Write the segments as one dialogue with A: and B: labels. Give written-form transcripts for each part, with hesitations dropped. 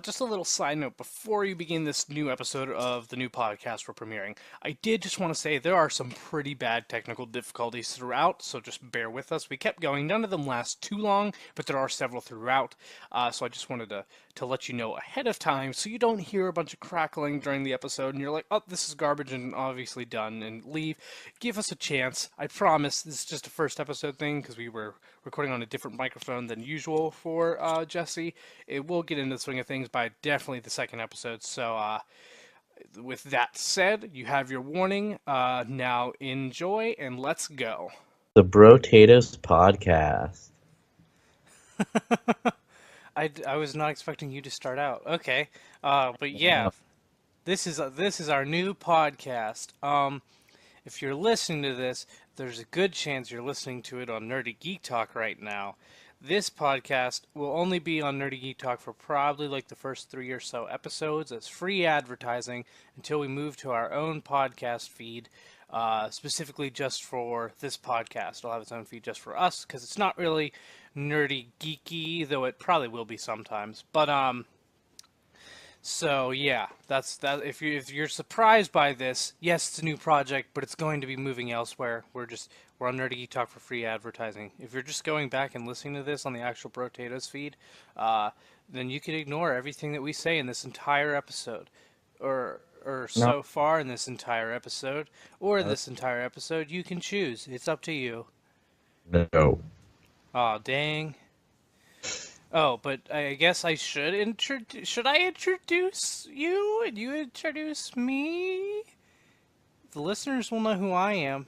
A: Just a little side note before you begin this new episode of the new podcast we're premiering. I did just want to say there are some pretty bad technical difficulties throughout, so just bear with us. We kept going. None of them last too long, but there are several throughout. So I just wanted to let you know ahead of time so you don't hear a bunch of crackling during the episode and you're like, oh, this is garbage and obviously done and leave. Give us a chance. I promise this is just a first episode thing because we were recording on a different microphone than usual for Jesse. It will get into the swing of things by definitely the second episode. So, with that said, you have your warning. Now enjoy and let's go.
B: The Brotato's podcast.
A: I was not expecting you to start out. Okay, but yeah, this is our new podcast. If you're listening to this, there's a good chance you're listening to it on Nerdy Geek Talk right now. This podcast will only be on Nerdy Geek Talk for probably like the first 3 or so episodes as free advertising until we move to our own podcast feed, specifically just for this podcast. It'll have its own feed just for us because it's not really nerdy geeky, though it probably will be sometimes. But so yeah, that's that. If you're surprised by this, yes, it's a new project, but it's going to be moving elsewhere. We're on Nerdy Geek Talk for free advertising. If you're just going back and listening to this on the actual Brotato's feed, then you can ignore everything that we say in this entire episode, or
B: No.
A: so far in this entire episode, or this entire episode. You can choose. It's up to you.
B: No.
A: Aw, dang. Oh, but I guess I should should I introduce you and you introduce me? The listeners will know who I am.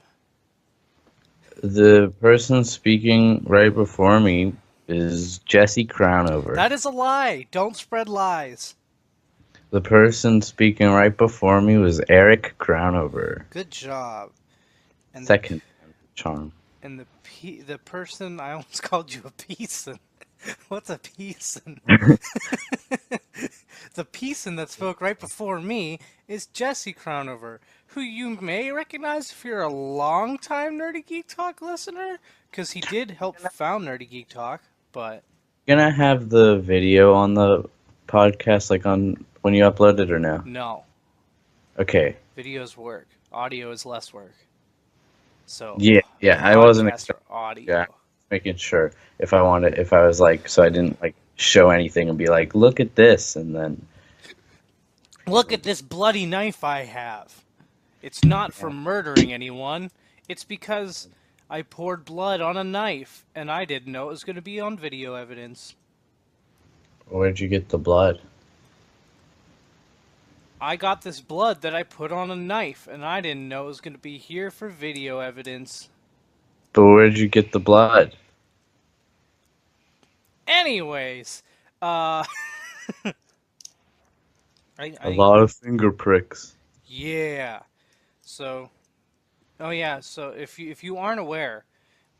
B: The person speaking right before me is Jesse Crownover.
A: That is a lie. Don't spread lies.
B: The person speaking right before me was Eric Crownover.
A: Good job. And
B: Second charm.
A: and the person I almost called you a peason. What's a peason? The peason that spoke right before me is Jesse Crownover, who you may recognize if you're a long-time Nerdy Geek Talk listener, because he did help found Nerdy Geek Talk, but...
B: Gonna have the video on the podcast, like on when you upload it, or no?
A: No.
B: Okay.
A: Videos work. Audio is less work. So...
B: Yeah, I wasn't
A: podcast or audio.
B: Yeah, making sure if I was like, so I didn't like show anything and be like, look at this, and then
A: Look at this bloody knife I have. It's not for murdering anyone. It's because I poured blood on a knife, and I didn't know it was going to be on video evidence.
B: where'd you get the blood?
A: I got this blood that I put on a knife, and I didn't know it was going to be here for video evidence.
B: But where'd you get the blood?
A: Anyways,
B: A lot of finger pricks.
A: yeah. So, oh yeah. So if you aren't aware,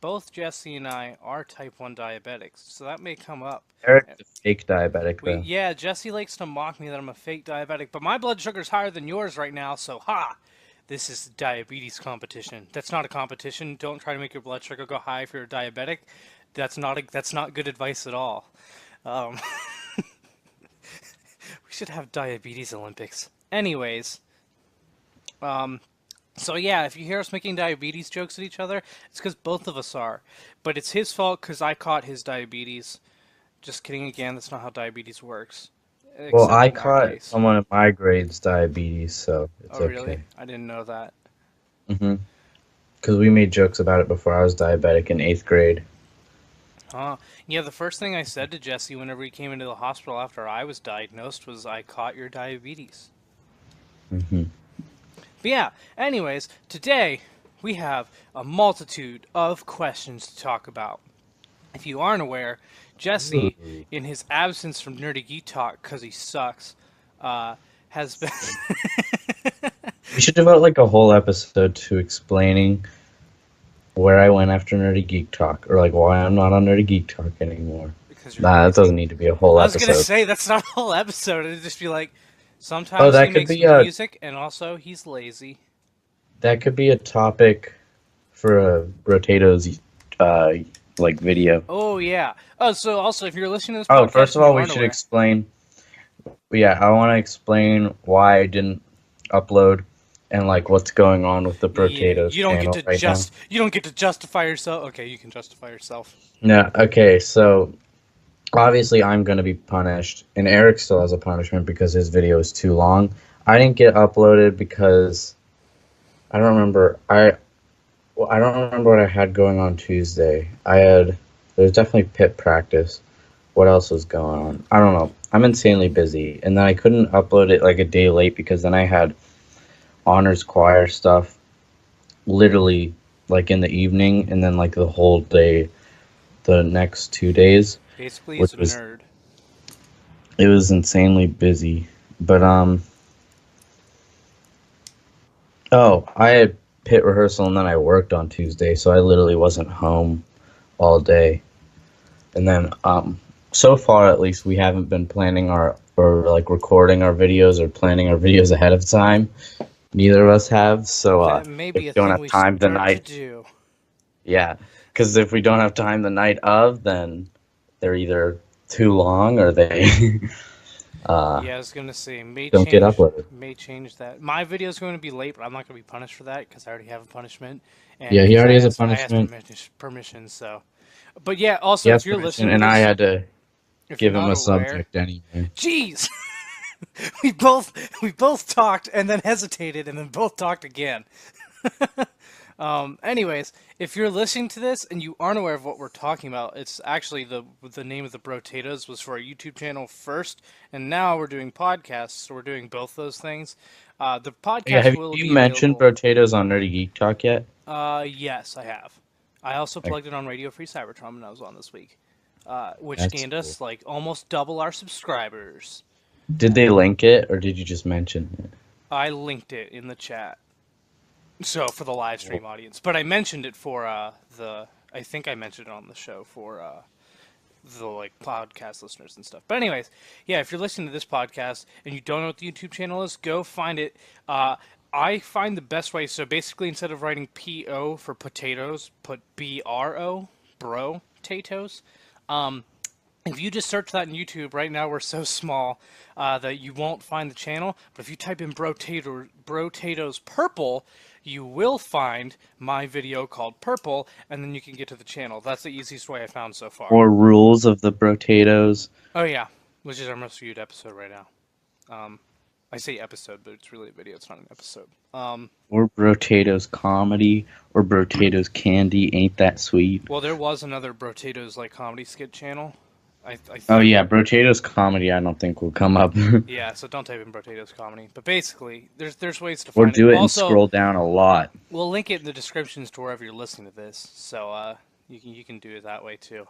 A: both Jesse and I are type 1 diabetics, so that may come up.
B: Eric's a fake diabetic, though.
A: Yeah, Jesse likes to mock me that I'm a fake diabetic, but my blood sugar's higher than yours right now, so ha! This is diabetes competition. That's not a competition. Don't try to make your blood sugar go high if you're a diabetic. That's not good advice at all. Um, we should have diabetes Olympics. Anyways, so yeah, if you hear us making diabetes jokes at each other, it's because both of us are. But it's his fault because I caught his diabetes. Just kidding again, that's not how diabetes works.
B: Well,
A: Except
B: I
A: in our
B: caught
A: case.
B: someone in my grades diabetes, so it's
A: Oh,
B: okay.
A: really? I didn't know that.
B: Because we made jokes about it before I was diabetic in 8th grade.
A: Huh. Yeah, the first thing I said to Jesse whenever he came into the hospital after I was diagnosed was, I caught your diabetes.
B: Mm-hmm.
A: But yeah, anyways, today we have a multitude of questions to talk about. If you aren't aware, Jesse, in his absence from Nerdy Geek Talk because he sucks, has been...
B: We should devote like a whole episode to explaining where I went after Nerdy Geek Talk, or like why I'm not on Nerdy Geek Talk anymore.
A: because you're
B: Nah, that
A: lazy.
B: doesn't need to be a whole
A: I was
B: episode.
A: gonna say that's not a whole episode. It'd just be like sometimes
B: Oh, that
A: he
B: could
A: makes
B: be a-
A: music and also he's lazy.
B: That could be a topic for a Brotato's like video.
A: Oh yeah. Oh, so also if you're listening to this
B: Oh,
A: podcast,
B: first of
A: and
B: all,
A: you
B: we
A: aren't
B: should
A: aware-
B: explain yeah, I want to explain why I didn't upload and like what's going on with the
A: Yeah,
B: Brotatos channel right now.
A: you don't get to justify yourself. Okay, you can justify yourself.
B: No, okay, so obviously I'm gonna be punished, and Eric still has a punishment because his video is too long. I didn't get uploaded because I don't remember. I don't remember what I had going on Tuesday. There's definitely pit practice. What else was going on? I don't know. I'm insanely busy, and then I couldn't upload it like a day late because then I had honors choir stuff literally like in the evening, and then like the whole day, the next 2 days,
A: Basically,
B: which
A: he's a
B: was
A: nerd.
B: it was insanely busy. But oh, I had pit rehearsal and then I worked on Tuesday, so I literally wasn't home all day. And then so far at least we haven't been planning our or like recording our videos or planning our videos ahead of time. Neither of us have. So
A: That may
B: if
A: be
B: we
A: a
B: don't
A: thing
B: have
A: we
B: time the
A: start to
B: night,
A: do.
B: yeah, because if we don't have time the night of, then they're either too long or they uh,
A: Yeah, I was gonna say
B: don't get uploaded.
A: may change that. My video is going to be late, but I'm not gonna be punished for that because I already have a punishment, and
B: Yeah, he
A: because
B: already has a
A: I asked
B: punishment.
A: permission. So, but yeah,
B: He
A: also
B: has
A: if you're
B: permission,
A: listening to
B: and I
A: this,
B: had to
A: if you're
B: give him
A: not
B: a
A: aware,
B: subject anyway.
A: jeez, we both talked and then hesitated and then both talked again. Anyways, if you're listening to this and you aren't aware of what we're talking about, it's actually the name of the Brotatoes was for our YouTube channel first, and now we're doing podcasts, so we're doing both those things. The
B: Yeah,
A: podcast
B: have
A: will
B: you
A: be
B: mentioned
A: available.
B: potatoes on Nerdy Geek Talk yet?
A: Yes, I have. I also
B: Okay,
A: plugged it on Radio Free Cybertron when I was on this week, which
B: that's
A: gained
B: cool.
A: us like almost double our subscribers.
B: Did they link it, or did you just mention it?
A: I linked it in the chat. So for the live
B: Cool.
A: stream audience, but I mentioned it for the. I think I mentioned it on the show for the like podcast listeners and stuff. But anyways, yeah, if you're listening to this podcast and you don't know what the YouTube channel is, go find it. I find the best way. So basically, instead of writing PO for potatoes, put BRO, bro, potatoes. If you just search that in YouTube, right now we're so small that you won't find the channel. But if you type in Brotatoes Purple, you will find my video called Purple, and then you can get to the channel. That's the easiest way I found so far.
B: Or rules of the potatoes,
A: Oh yeah, which is our most viewed episode right now. I say episode, but it's really a video. It's not an episode.
B: or potatoes comedy, or potatoes candy. Ain't that sweet?
A: Well, there was another Brotatoes like comedy skit channel. I
B: Oh
A: think.
B: yeah, potatoes comedy. I don't think will come up.
A: Yeah, so don't type in Brotatoes comedy. But basically, there's ways to
B: Or
A: find it.
B: do it and
A: Also,
B: scroll down a lot.
A: we'll link it in the descriptions to wherever you're listening to this, so you can do it that way too.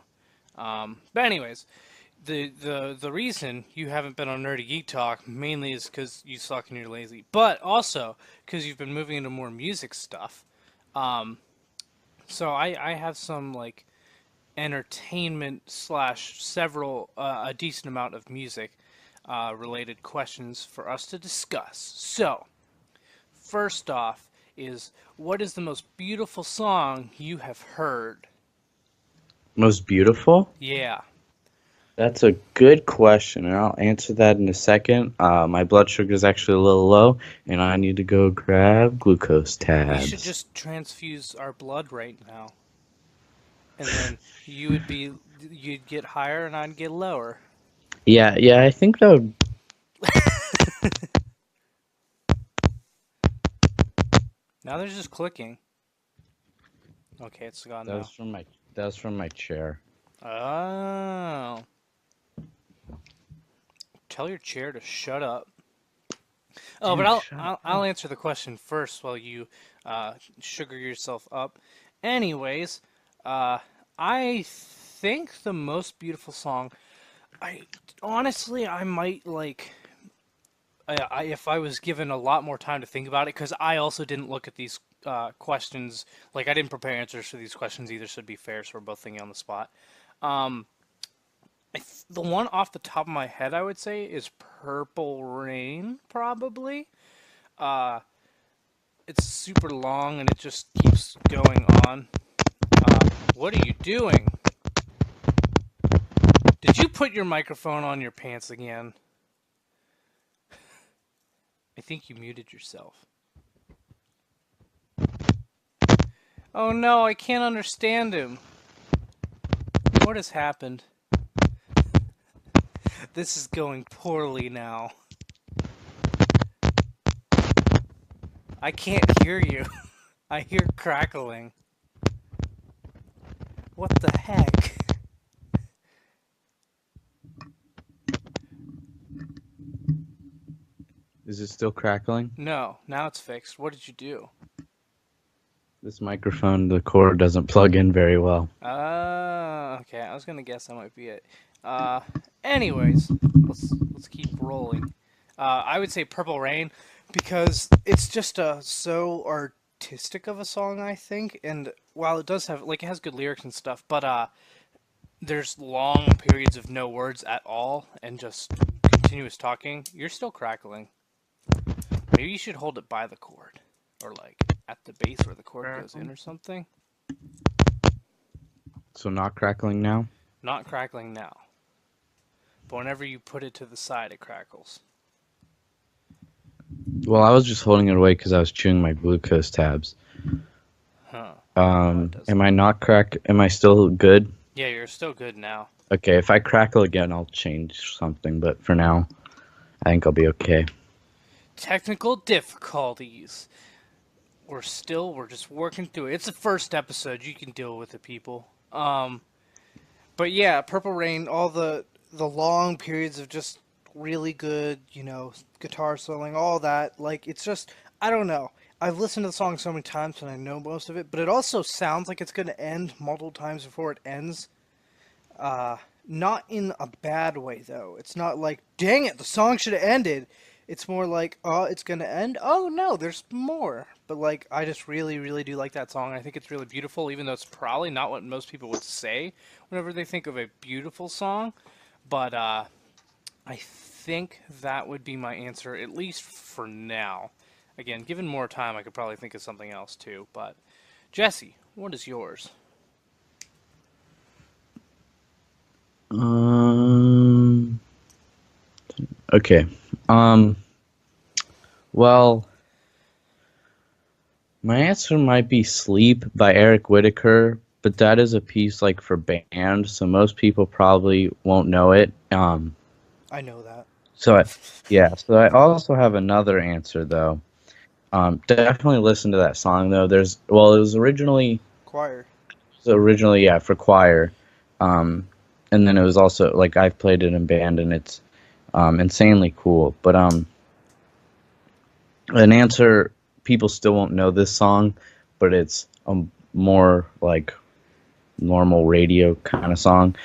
A: But anyways, the reason you haven't been on Nerdy Geek Talk mainly is because you suck and you're lazy, but also because you've been moving into more music stuff. So I have some like entertainment slash several a decent amount of music related questions for us to discuss. So first off is what is the most beautiful song you have heard?
B: Most beautiful?
A: Yeah.
B: That's a good question, and I'll answer that in a second. My blood sugar is actually a little low, and I need to go grab glucose
A: We should
B: tabs.
A: just transfuse our blood right now. And then you'd get higher and I'd get lower.
B: Yeah, yeah, I think that would.
A: Now there's just clicking. Okay, it's gone
B: That
A: now.
B: was from my chair.
A: Oh. Tell your chair to shut up. Oh, but
B: Dude, shut
A: I'll
B: up.
A: answer the question first while you sugar yourself up. Anyways, I think the most beautiful song. I honestly I might like. If I was given a lot more time to think about it, because I also didn't look at these questions. Like I didn't prepare answers for these questions either. Should be fair, so we're both thinking on the spot. Um, the one off the top of my head, I would say, is Purple Rain, probably. Uh, it's super long and it just keeps going on. What are you doing? Did you put your microphone on your pants again? I think you muted yourself. Oh no, I can't understand him. What has happened? This is going poorly now. I can't hear you. I hear crackling. What the heck?
B: Is it still crackling?
A: No, now it's fixed. What did you do?
B: This microphone, the cord doesn't plug in very well.
A: Okay. I was gonna guess that might be it. Uh, anyways, let's keep rolling. I would say Purple Rain because it's just so artistic of a song, I think. And while it does have like it has good lyrics and stuff, but there's long periods of no words at all and just continuous talking. You're still crackling. Maybe you should hold it by the cord or like at the base where the cord goes in or something.
B: So not crackling now?
A: Not crackling now. But whenever you put it to the side, it crackles.
B: Well, I was just holding it away because I was chewing my glucose tabs.
A: Huh.
B: Am I not crack? Am I still good?
A: Yeah, you're still good now.
B: Okay, if I crackle again, I'll change something. But for now, I think I'll be okay.
A: Technical difficulties. We're just working through it. It's the first episode. You can deal with it, people. But yeah, Purple Rain, all the long periods of just really good, guitar soloing, all that. Like it's just I don't know. I've listened to the song so many times and I know most of it, but it also sounds like it's going to end multiple times before it ends. Not in a bad way though. It's not like, dang it, the song should have ended. It's more like, oh, it's gonna end. Oh no, there's more. But like, I just really, really do like that song. I think it's really beautiful, even though it's probably not what most people would say whenever they think of a beautiful song. But I think that would be my answer, at least for now. Again, given more time, I could probably think of something else too. But Jesse, what is yours?
B: Um. Okay. Um. Well, my answer might be "Sleep" by Eric Whitacre, but that is a piece like for band, so most people probably won't know it.
A: I know that.
B: So yeah. So I also have another answer though. Definitely listen to that song though. It was
A: Choir.
B: originally yeah for choir, and then it was also like I've played it in band and it's insanely cool. But an answer people still won't know this song, but it's a more like normal radio kind of song.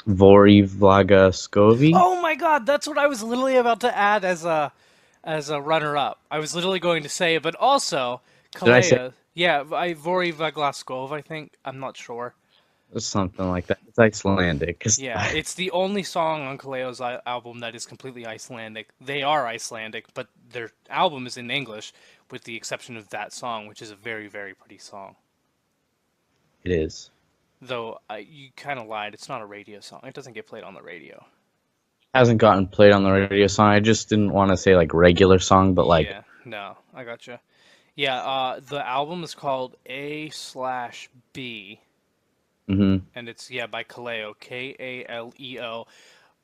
B: Vori Vlaga Skovi.
A: Oh my god, that's what I was literally about to add as a runner up. I was literally going to say it, but also
B: Did I say
A: Kalea. Yeah, Vori Vaglaskov, I think. I'm not sure.
B: something like that? It's Icelandic.
A: Yeah, it's the only song on Kaleo's album that is completely Icelandic. They are Icelandic, but their album is in English, with the exception of that song, which is a very, very pretty song.
B: It is.
A: Though you kind of lied, it's not a radio song. It doesn't get played on the radio.
B: Hasn't gotten played on the radio song. I just didn't want to say like regular song, but like
A: Yeah, no, I gotcha. Yeah, the album is called A/B,
B: hmm
A: and it's by Kaleo, Kaleo.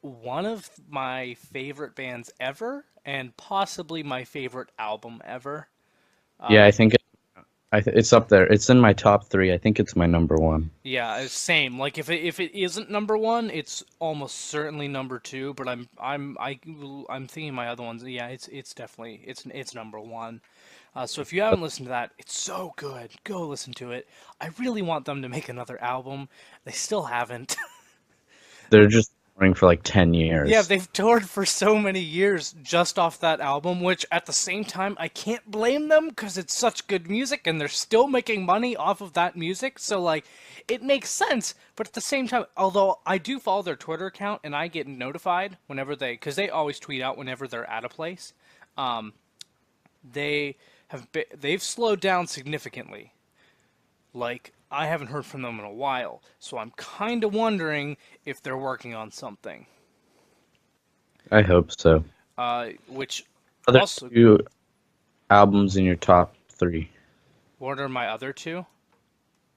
A: One of my favorite bands ever, and possibly my favorite album ever.
B: yeah,
A: Uh,
B: it's up there. It's in my top three. I think it's my number one.
A: yeah, same. Like if it isn't number one, it's almost certainly number two. But I'm thinking my other ones. Yeah, it's definitely it's number one. So if you haven't listened to that, it's so good. Go listen to it. I really want them to make another album. They still haven't.
B: They're just touring for like 10
A: Yeah,
B: years.
A: they've toured for so many years just off that album, which at the same time, I can't blame them because it's such good music and they're still making money off of that music. So, like, it makes sense. But at the same time, although I do follow their Twitter account and I get notified whenever because they always tweet out whenever they're at a place, they they've slowed down significantly. Like, I haven't heard from them in a while, so I'm kind of wondering if they're working on something.
B: I hope so.
A: Which
B: Other
A: also,
B: two albums in your top three.
A: what are my other two?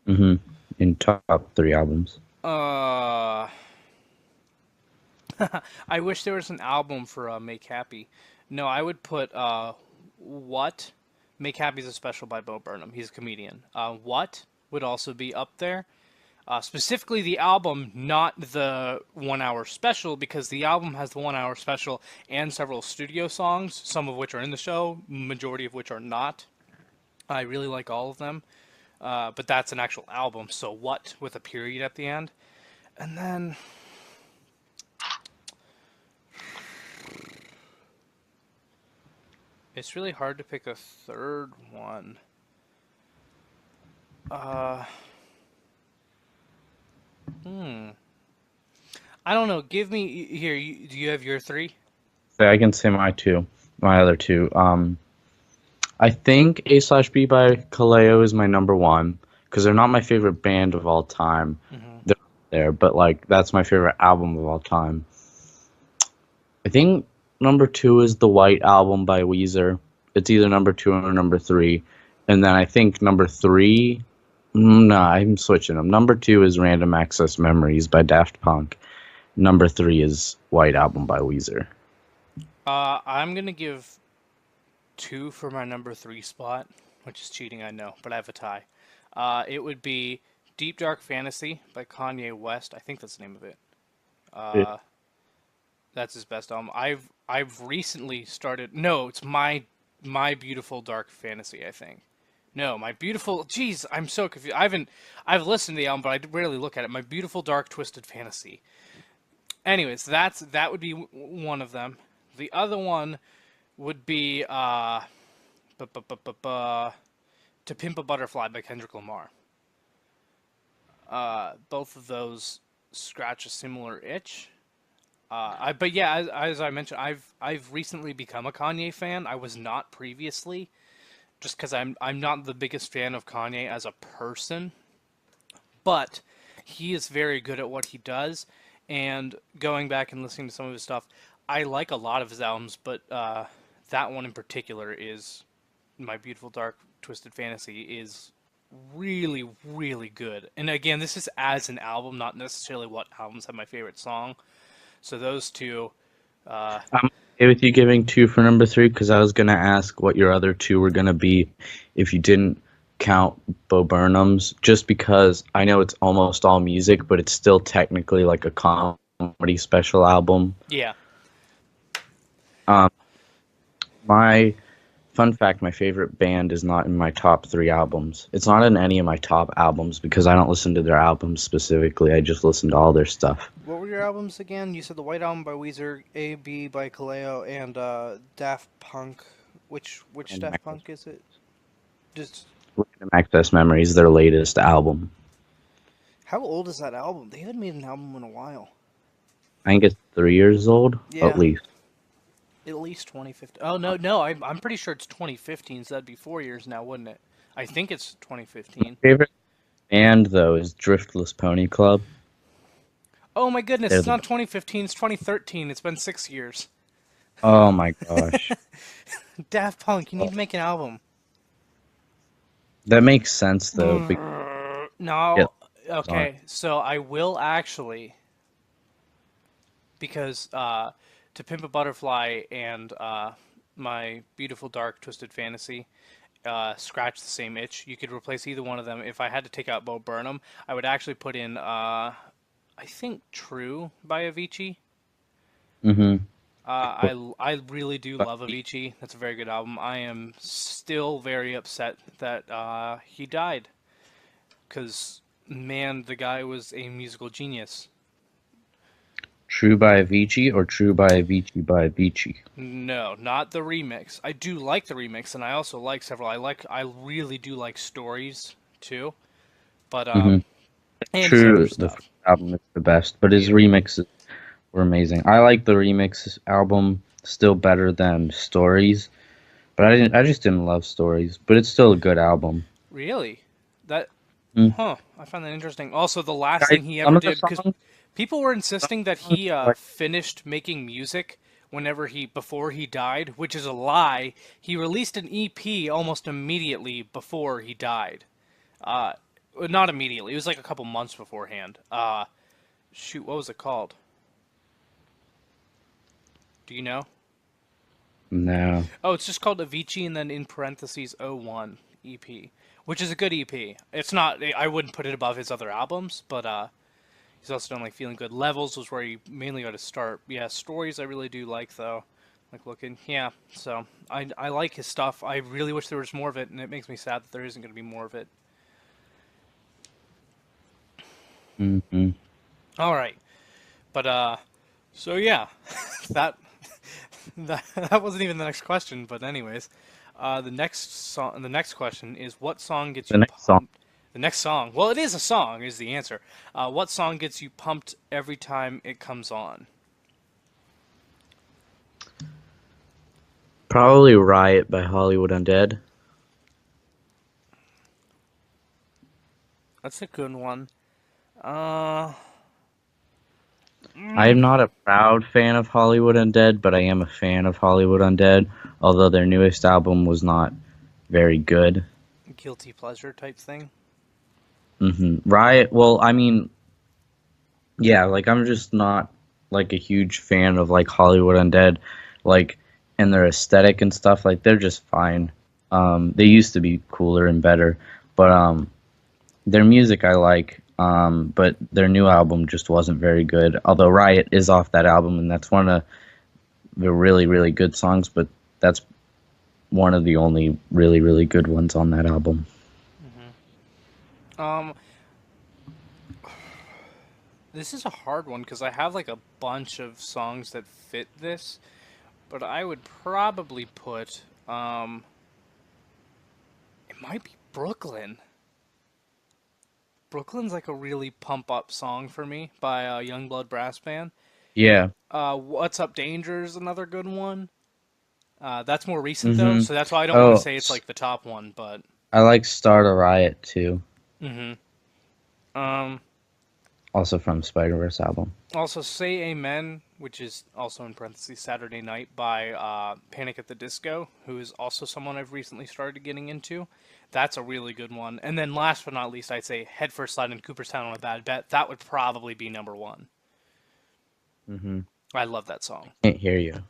B: Mm-hmm. In top three albums.
A: Uh, I wish there was an album for Make Happy. No, I would put What? Make Happy is a special by Bo Burnham. He's a comedian. What would also be up there. Specifically the album, not the 1 hour special, because the album has the 1 hour special and several studio songs, some of which are in the show, majority of which are not. I really like all of them, but that's an actual album. So what with a period at the end, and then it's really hard to pick a third one. Uh, hmm. I don't know. Give me here. Do you have your three?
B: So I can say my other two. I think A slash B by Kaleo is my number one because they're not my favorite band of all time.
A: Mm-hmm.
B: They're there, but like that's my favorite album of all time. I think number two is the White Album by Weezer. It's either number two or number three, and then I think number three. No, I'm switching them. Number two is Random Access Memories by Daft Punk. Number three is White Album by Weezer.
A: I'm gonna give two for my number three spot, which is cheating, I know, but I have a tie. It would be Deep Dark Fantasy by Kanye West. I think that's the name of it. Uh, that's his best album. I've recently started. No, it's my Beautiful Dark Fantasy. I think. No, my beautiful. Jeez, I'm so confused. I've listened to the album, but I rarely look at it. My Beautiful Dark Twisted Fantasy. Anyways, that would be one of them. The other one would be To Pimp a Butterfly by Kendrick Lamar. Both of those scratch a similar itch. But yeah, as I mentioned, I've recently become a Kanye fan. I was not previously, just because I'm not the biggest fan of Kanye as a person, but he is very good at what he does. And going back and listening to some of his stuff, I like a lot of his albums, but that one in particular is My Beautiful Dark Twisted Fantasy is really, really good. And again, this is as an album, not necessarily what albums have my favorite song. So those two,
B: I'm okay with you giving two for number three because I was gonna ask what your other two were gonna be if you didn't count Bo Burnham's, just because I know it's almost all music, but it's still technically like a comedy special album.
A: yeah.
B: Um, my fun fact: my favorite band is not in my top three albums. It's not in any of my top albums because I don't listen to their albums specifically. I just listen to all their stuff.
A: What were your albums again? You said the White Album by Weezer, A B by Kaleo, and Daft Punk. Which
B: And
A: Daft Punk is it? Just
B: Random Access Memories, their latest album.
A: how old is that album? They haven't made an album in a while.
B: I think it's 3 years old, at
A: Yeah,
B: least.
A: at least 2015. Oh no, I'm pretty sure it's 2015. So that'd be 4 years now, wouldn't it? I think it's 2015.
B: Favorite band though is Driftless Pony Club.
A: Oh my goodness,
B: They're
A: it's
B: the
A: not
B: best.
A: 2015. It's 2013. It's been 6 years.
B: Oh my gosh.
A: Daft Punk, you need to make an album.
B: That makes sense though. Yeah,
A: No,
B: on it.
A: okay. So I will actually, because To Pimp a Butterfly and My Beautiful Dark Twisted Fantasy scratch the same itch. You could replace either one of them. If I had to take out Bo Burnham, I would actually put in, I think, True by Avicii.
B: Mm-hmm.
A: I really do love Avicii. That's a very good album. I am still very upset that he died. Because, man, the guy was a musical genius.
B: True by Avicii or True by Avicii by Avicii?
A: No, not the remix. I do like the remix, and I also like several. I really do like Stories too, but
B: Mm-hmm.
A: and his other
B: True, the first
A: stuff.
B: album is the best, but his
A: Yeah,
B: remixes were amazing. I like the remix album still better than Stories, but I just didn't love Stories, but it's still a good album.
A: really. That,
B: Mm.
A: huh? I found that interesting. Also, the last
B: I,
A: thing he
B: some
A: ever
B: of the
A: did, because
B: songs,
A: people were
B: some
A: insisting
B: of
A: that
B: the songs
A: he
B: are like
A: finished making music before he died, which is a lie. He released an EP almost immediately before he died. Uh, not immediately. It was like a couple months beforehand. Shoot, what was it called? Do you know?
B: No.
A: Oh, it's just called Avicii and then in parentheses '01 EP, which is a good EP. It's not. I wouldn't put it above his other albums, but he's also done like Feeling Good. Levels was where he mainly got to start. Yeah, Stories I really do like though. Like looking, yeah. So I like his stuff. I really wish there was more of it, and it makes me sad that there isn't going to be more of it.
B: Hmm.
A: All right, but so yeah, that that wasn't even the next question. But anyways, the next question is what song gets
B: The
A: you
B: next song.
A: pumped? The next song. Well, it is a song, is the answer. What song gets you pumped every time it comes on?
B: Probably Riot by Hollywood Undead.
A: That's a good one. Uh,
B: I am not a proud fan of Hollywood Undead, but I am a fan of Hollywood Undead, although their newest album was not very good.
A: Guilty pleasure type thing.
B: Riot, well, I mean, yeah, like I'm just not like a huge fan of like Hollywood Undead, like and their aesthetic and stuff. Like they're just fine. They used to be cooler and better, but their music I like. But their new album just wasn't very good. Although Riot is off that album, and that's one of the really really good songs. But that's one of the only really really good ones on that album.
A: Um, this is a hard one because I have like a bunch of songs that fit this, but I would probably put it might be Brooklyn. Brooklyn's like a really pump up song for me by Youngblood Brass Band.
B: Yeah.
A: What's Up Danger is another good one. That's more recent though,
B: Mm-hmm.
A: so that's why I don't want to
B: Oh,
A: say it's like the top one, but
B: I like Start a Riot too.
A: hmm um,
B: Also from Spider-Verse album.
A: also Say Amen, which is also in parentheses Saturday Night by Panic at the Disco, who is also someone I've recently started getting into. That's a really good one. And then last but not least, I'd say Head First Slide in Cooperstown on a Bad Bet. That would probably be number one.
B: Mm-hmm.
A: I love that song.
B: Can't hear you.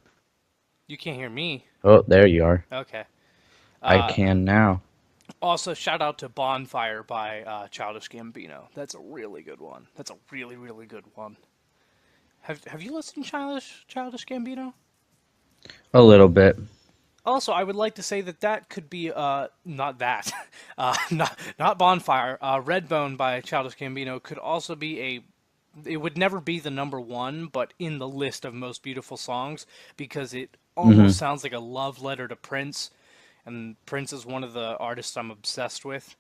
A: You can't hear me.
B: Oh, there you are.
A: Okay.
B: I
A: Uh,
B: can now.
A: Also, shout out to Bonfire by Childish Gambino. That's a really good one. That's a really, really good one. Have you listened to Childish Gambino?
B: A little bit.
A: Also, I would like to say that that could be not that, not Bonfire. Redbone by Childish Gambino could also be a. It would never be the number one, but in the list of most beautiful songs because it
B: Mm-hmm.
A: almost sounds like a love letter to Prince, and Prince is one of the artists I'm obsessed with.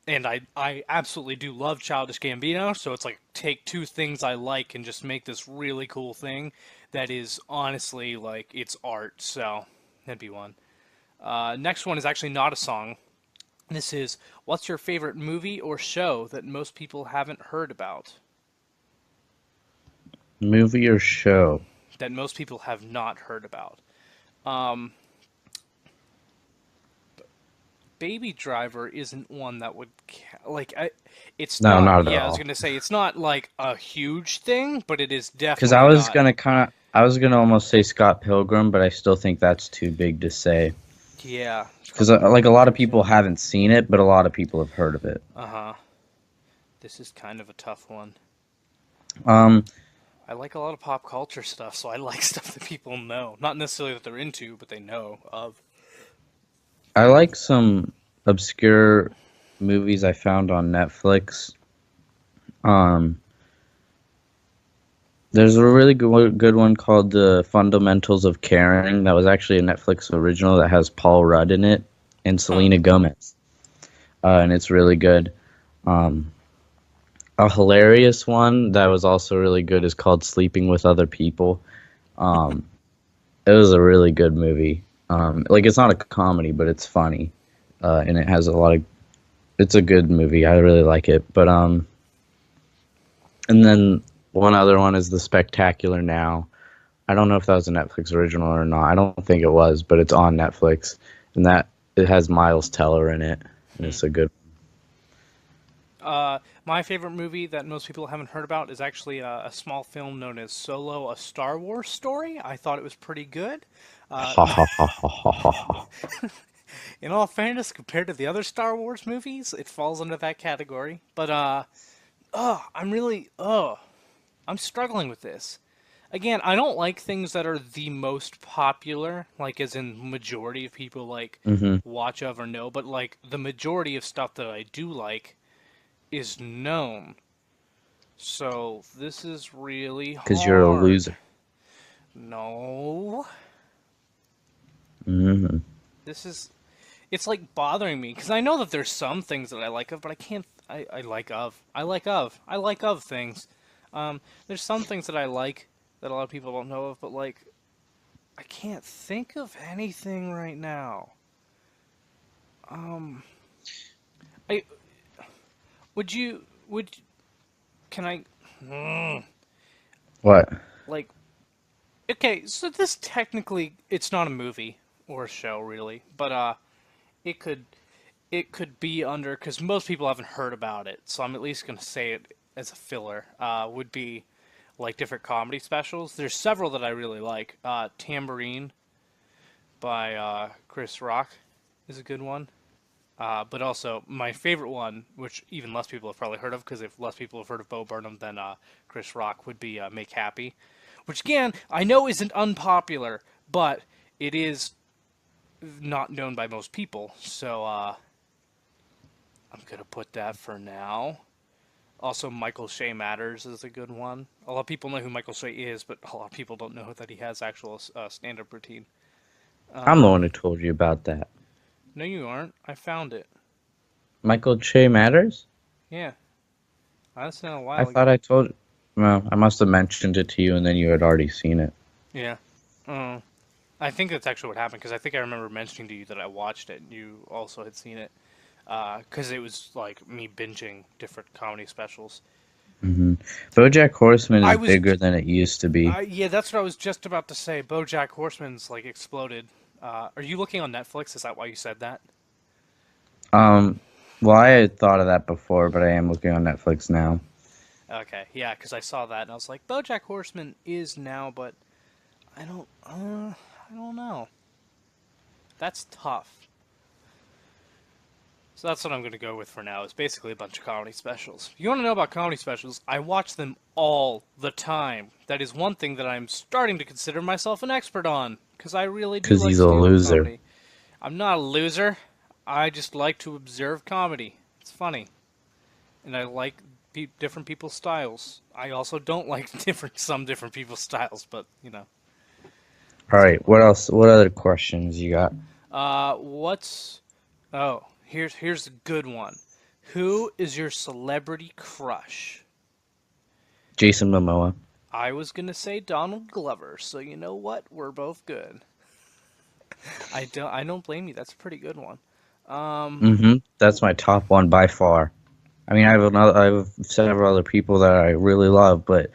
A: And I absolutely do love Childish Gambino, so it's like take two things I like and just make this really cool thing that is honestly like it's art. So that'd be one. Next one is actually not a song. This is what's your favorite movie or show that most people haven't heard about?
B: Movie or show?
A: That most people have not heard about. Um, Baby Driver isn't one that would it's
B: No,
A: not.
B: not at
A: Yeah, I was
B: all.
A: gonna say it's not like a huge thing, but it is
B: Because I
A: definitely
B: was
A: not.
B: gonna I was gonna almost say Scott Pilgrim, but I still think that's too big to say.
A: Yeah,
B: Because like a lot of people haven't seen it, but a lot of people have heard of it.
A: uh-huh. This is kind of a tough one.
B: Um,
A: I like a lot of pop culture stuff, so I like stuff that people know. Not necessarily that they're into, but they know of.
B: I like some obscure movies I found on Netflix. Um, there's a really good one called The Fundamentals of Caring that was actually a Netflix original that has Paul Rudd in it and
A: Huh.
B: Selena Gomez, and it's really good. Um, a hilarious one that was also really good is called Sleeping with Other People. Um, it was a really good movie. Like it's not a comedy, but it's funny, and it has a lot of. It's a good movie. I really like it. But and then one other one is The Spectacular Now. I don't know if that was a Netflix original or not. I don't think it was, but it's on Netflix, and that it has Miles Teller in it, and
A: Hmm.
B: it's a good.
A: My favorite movie that most people haven't heard about is actually a small film known as Solo: A Star Wars Story. I thought it was pretty good. Uh,
B: Ha ha ha ha ha ha ha.
A: in all fairness, compared to the other Star Wars movies, it falls under that category. But I'm struggling with this. Again, I don't like things that are the most popular, like as in majority of people like
B: Mhm.
A: watch of or know, but like the majority of stuff that I do like is known. So this is really
B: Because you're a
A: hard.
B: loser.
A: No,
B: Mhm.
A: this is it's like bothering me because I know that there's some things that I like of, but I can't. I like of things. There's some things that I like that a lot of people don't know of, but like I can't think of anything right now. Um, I would can I
B: What?
A: like okay? So this technically it's not a movie or a show really, but it could it could be under because most people haven't heard about it, so I'm at least gonna say it as a filler. Would be like different comedy specials. There's several that I really like. Tambourine by Chris Rock is a good one. But also my favorite one, which even less people have probably heard of, because if less people have heard of Bo Burnham than Chris Rock, would be Make Happy, which again I know isn't unpopular, but it is not known by most people. So I'm gonna put that for now. Also, Michael Shea Matters is a good one. A lot of people know who Michael Shea is, but a lot of people don't know that he has actual stand-up routine.
B: I'm the one
A: Um,
B: who told you about that.
A: no, you aren't. I found it.
B: Michael Che Matters?
A: Yeah, I listened a
B: I
A: while
B: thought
A: ago.
B: I told. Well, I must have mentioned it to you, and then you had already seen it.
A: Yeah. Uh, I think that's actually what happened because I think I remember mentioning to you that I watched it and you also had seen it. Because it was like me binging different comedy specials.
B: Hmm. BoJack Horseman
A: I
B: is
A: was,
B: bigger than it used to be.
A: yeah, that's what I was just about to say. BoJack Horseman's like exploded. Are you looking on Netflix? Is that why you said that?
B: Um, well, I had thought of that before, but I am looking on Netflix now.
A: Okay, yeah, because I saw that and I was like, BoJack Horseman is now, but I don't know. That's tough. So that's what I'm going to go with for now. Is basically a bunch of comedy specials. You want to know about comedy specials? I watch them all the time. That is one thing that I'm starting to consider myself an expert on because I really do
B: Because
A: like
B: he's a
A: stand-up
B: loser.
A: comedy. I'm not a loser. I just like to observe comedy. It's funny, and I like different people's styles. I also don't like some different people's styles, but you know,
B: All
A: so
B: right, what else? What other questions you got?
A: what's oh, here's a good one. Who is your celebrity crush?
B: Jason Momoa.
A: I was gonna say Donald Glover, so you know what? We're both good. I don't blame you. That's a pretty good one.
B: Mm-hmm. That's my top one by far. I mean, I have several other people that I really love, but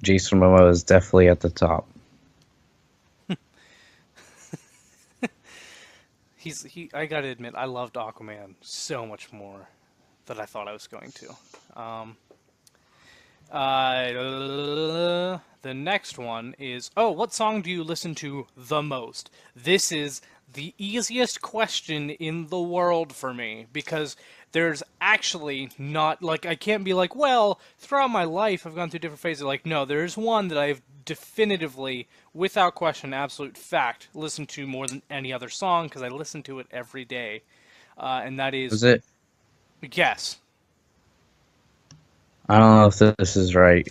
B: Jason Momoa is definitely at the top.
A: I gotta admit, I loved Aquaman so much more than I thought I was going to. Um, the next one is, oh, what song do you listen to the most? This is the easiest question in the world for me because there's actually not, like, I can't be like, well, throughout my life I've gone through different phases. Like, no, there's one that I've definitively, without question, absolute fact, listened to more than any other song because I listen to it every day. And that is,
B: Was it?
A: guess.
B: I don't know if this is right.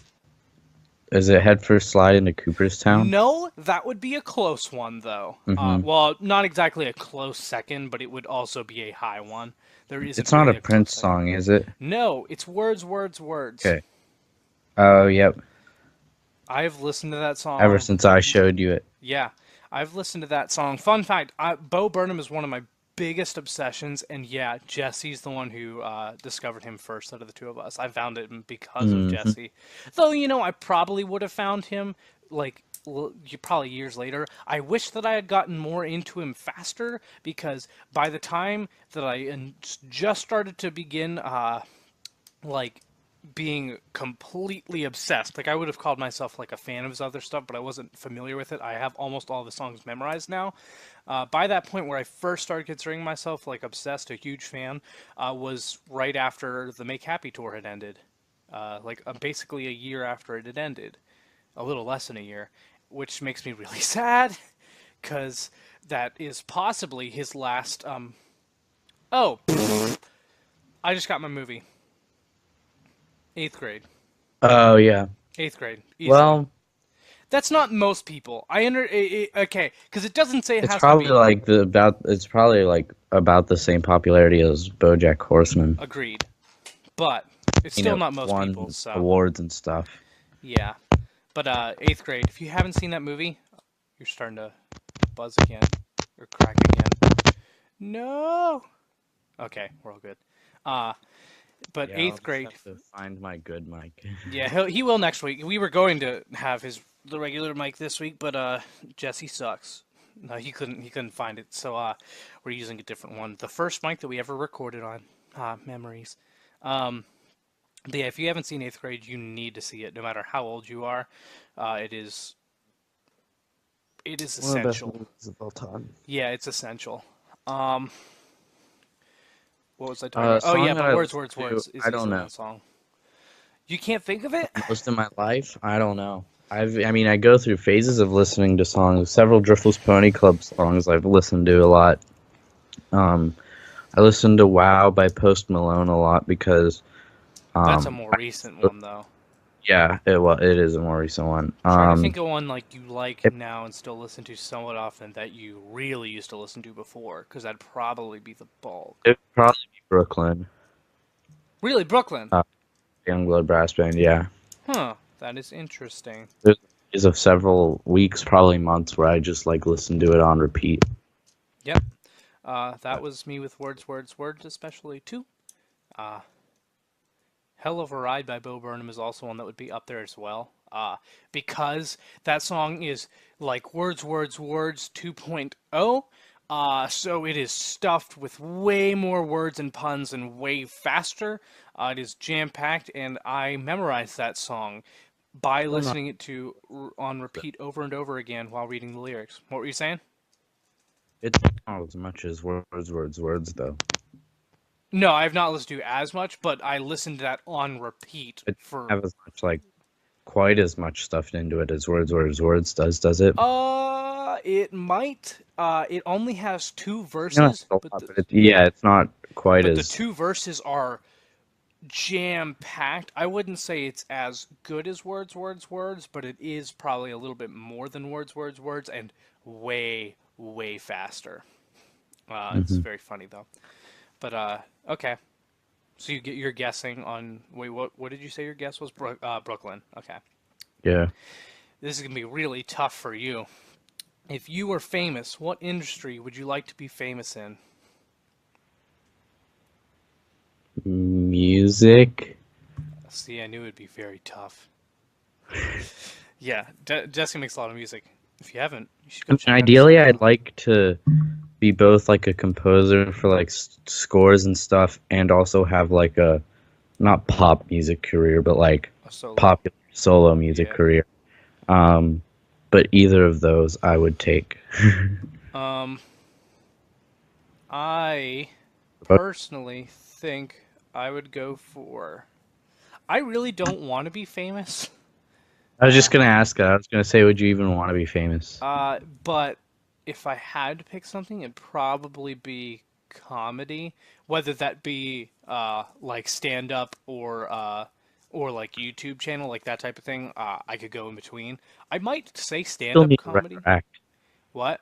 B: Is it Head First Slide into Cooperstown?
A: No, that would be a close one, though.
B: Mm-hmm.
A: Well, not exactly a close second, but it would also be a high one. There isn't
B: It's not
A: really
B: a
A: a close
B: Prince
A: second.
B: song, is it?
A: No, it's words, words, words.
B: Okay. Oh, yep.
A: I've listened to that
B: Ever
A: song.
B: since I showed you it.
A: Yeah, I've listened to that song. Fun fact: Bo Burnham is one of my biggest obsessions, and yeah, Jesse's the one who discovered him first out of the two of us. I found it because of
B: Mm-hmm.
A: Jesse. Though you know, I probably would have found him like probably years later. I wish that I had gotten more into him faster because by the time that just started to begin like being completely obsessed. Like I would have called myself like a fan of his other stuff, but I wasn't familiar with it. I have almost all the songs memorized now. By that point, where I first started considering myself like obsessed, a huge fan, was right after the Make Happy tour had ended. Basically a year after it had ended, a little less than a year, which makes me really sad because that is possibly his last. Oh, I just got my movie. Eighth grade.
B: Oh yeah.
A: Eighth grade, easily.
B: Well,
A: That's not most people. Okay, because it doesn't say it
B: it's
A: has to
B: probably
A: be.
B: like it's probably like about the same popularity as BoJack Horseman.
A: Agreed, but it's
B: You
A: still
B: know,
A: not most people.
B: won
A: So
B: awards and stuff.
A: yeah, but eighth grade. If you haven't seen that movie, you're starting to buzz again or crack again. No. Okay, we're all good. Uh, but
B: Yeah, I'll
A: eighth
B: just
A: grade.
B: have to find my good mic.
A: Yeah, he will next week. We were going to have the regular mic this week, but Jesse sucks. No, he couldn't find it, so we're using a different one. The first mic that we ever recorded on. Memories. Um, but yeah, if you haven't seen eighth grade, you need to see it. No matter how old you are, it is
B: One of the best
A: essential.
B: movies of all time.
A: Yeah, it's essential. Um, what was I talking about? Oh yeah,
B: Song that
A: but
B: I
A: words,
B: listen
A: words,
B: to,
A: words is
B: I don't
A: easily
B: know.
A: one song. You can't think of it?
B: Most of my life, I don't know. I mean, I go through phases of listening to songs. Several Driftless Pony Club songs I've listened to a lot. Um, I listen to "Wow" by Post Malone a lot because,
A: That's a
B: um,
A: more recent one though.
B: yeah, it is a more recent one.
A: Try to think of one like you like now and still listen to somewhat often that you really used to listen to before, because that'd probably be the bulk.
B: It'd probably be Brooklyn,
A: Really, Brooklyn?
B: uh, Youngblood Brass Band. Yeah,
A: Huh, that is interesting.
B: there's is of several weeks, probably months, where I just like listen to it on repeat.
A: Yep, that was me with Words, Words, Words, especially too. Uh, Hell of a Ride by Bo Burnham is also one that would be up there as well. Because that song is like Words, Words, Words 2.0. So it is stuffed with way more words and puns and way faster. It is jam packed, and I memorized that song by
B: Still not.
A: listening it on repeat over and over again while reading the lyrics. What were you saying?
B: It's not as much as words, though.
A: No, I have not listened to as much, but I listened to that on repeat
B: It
A: for.
B: doesn't have as much like quite as much stuffed into it as words does it?
A: It might. It only has two
B: No, it's
A: verses,
B: a lot, but yeah, it's not quite
A: but the
B: as.
A: two verses are jam packed. I wouldn't say it's as good as Words, Words, Words, but it is probably a little bit more than Words, Words, Words, and way, way faster. It's
B: Mhm.
A: very funny though. But okay. So you're guessing on. Wait, what did you say your guess was? Brooklyn. Okay.
B: Yeah,
A: This is gonna be really tough for you. If you were famous, what industry would you like to be famous in?
B: music.
A: See, I knew it'd be very tough. Yeah, Jesse makes a lot of music. If you haven't, you should
B: I
A: go
B: mean,
A: check out his
B: ideally,
A: stuff.
B: I'd like to be both like a composer for like scores and stuff, and also have like a not pop music career, but like
A: A solo.
B: popular solo music
A: Yeah.
B: career. Um, but either of those I would take.
A: Um, I
B: But
A: personally think I would go for. I really don't want to be famous.
B: I was
A: Uh,
B: just gonna ask. I was gonna say, would you even want to be famous?
A: but if I had to pick something, it'd probably be comedy, whether that be like stand up or like YouTube channel, like that type of thing. I could go in between. I might say stand
B: Still
A: up
B: need to write
A: comedy.
B: our act.
A: What?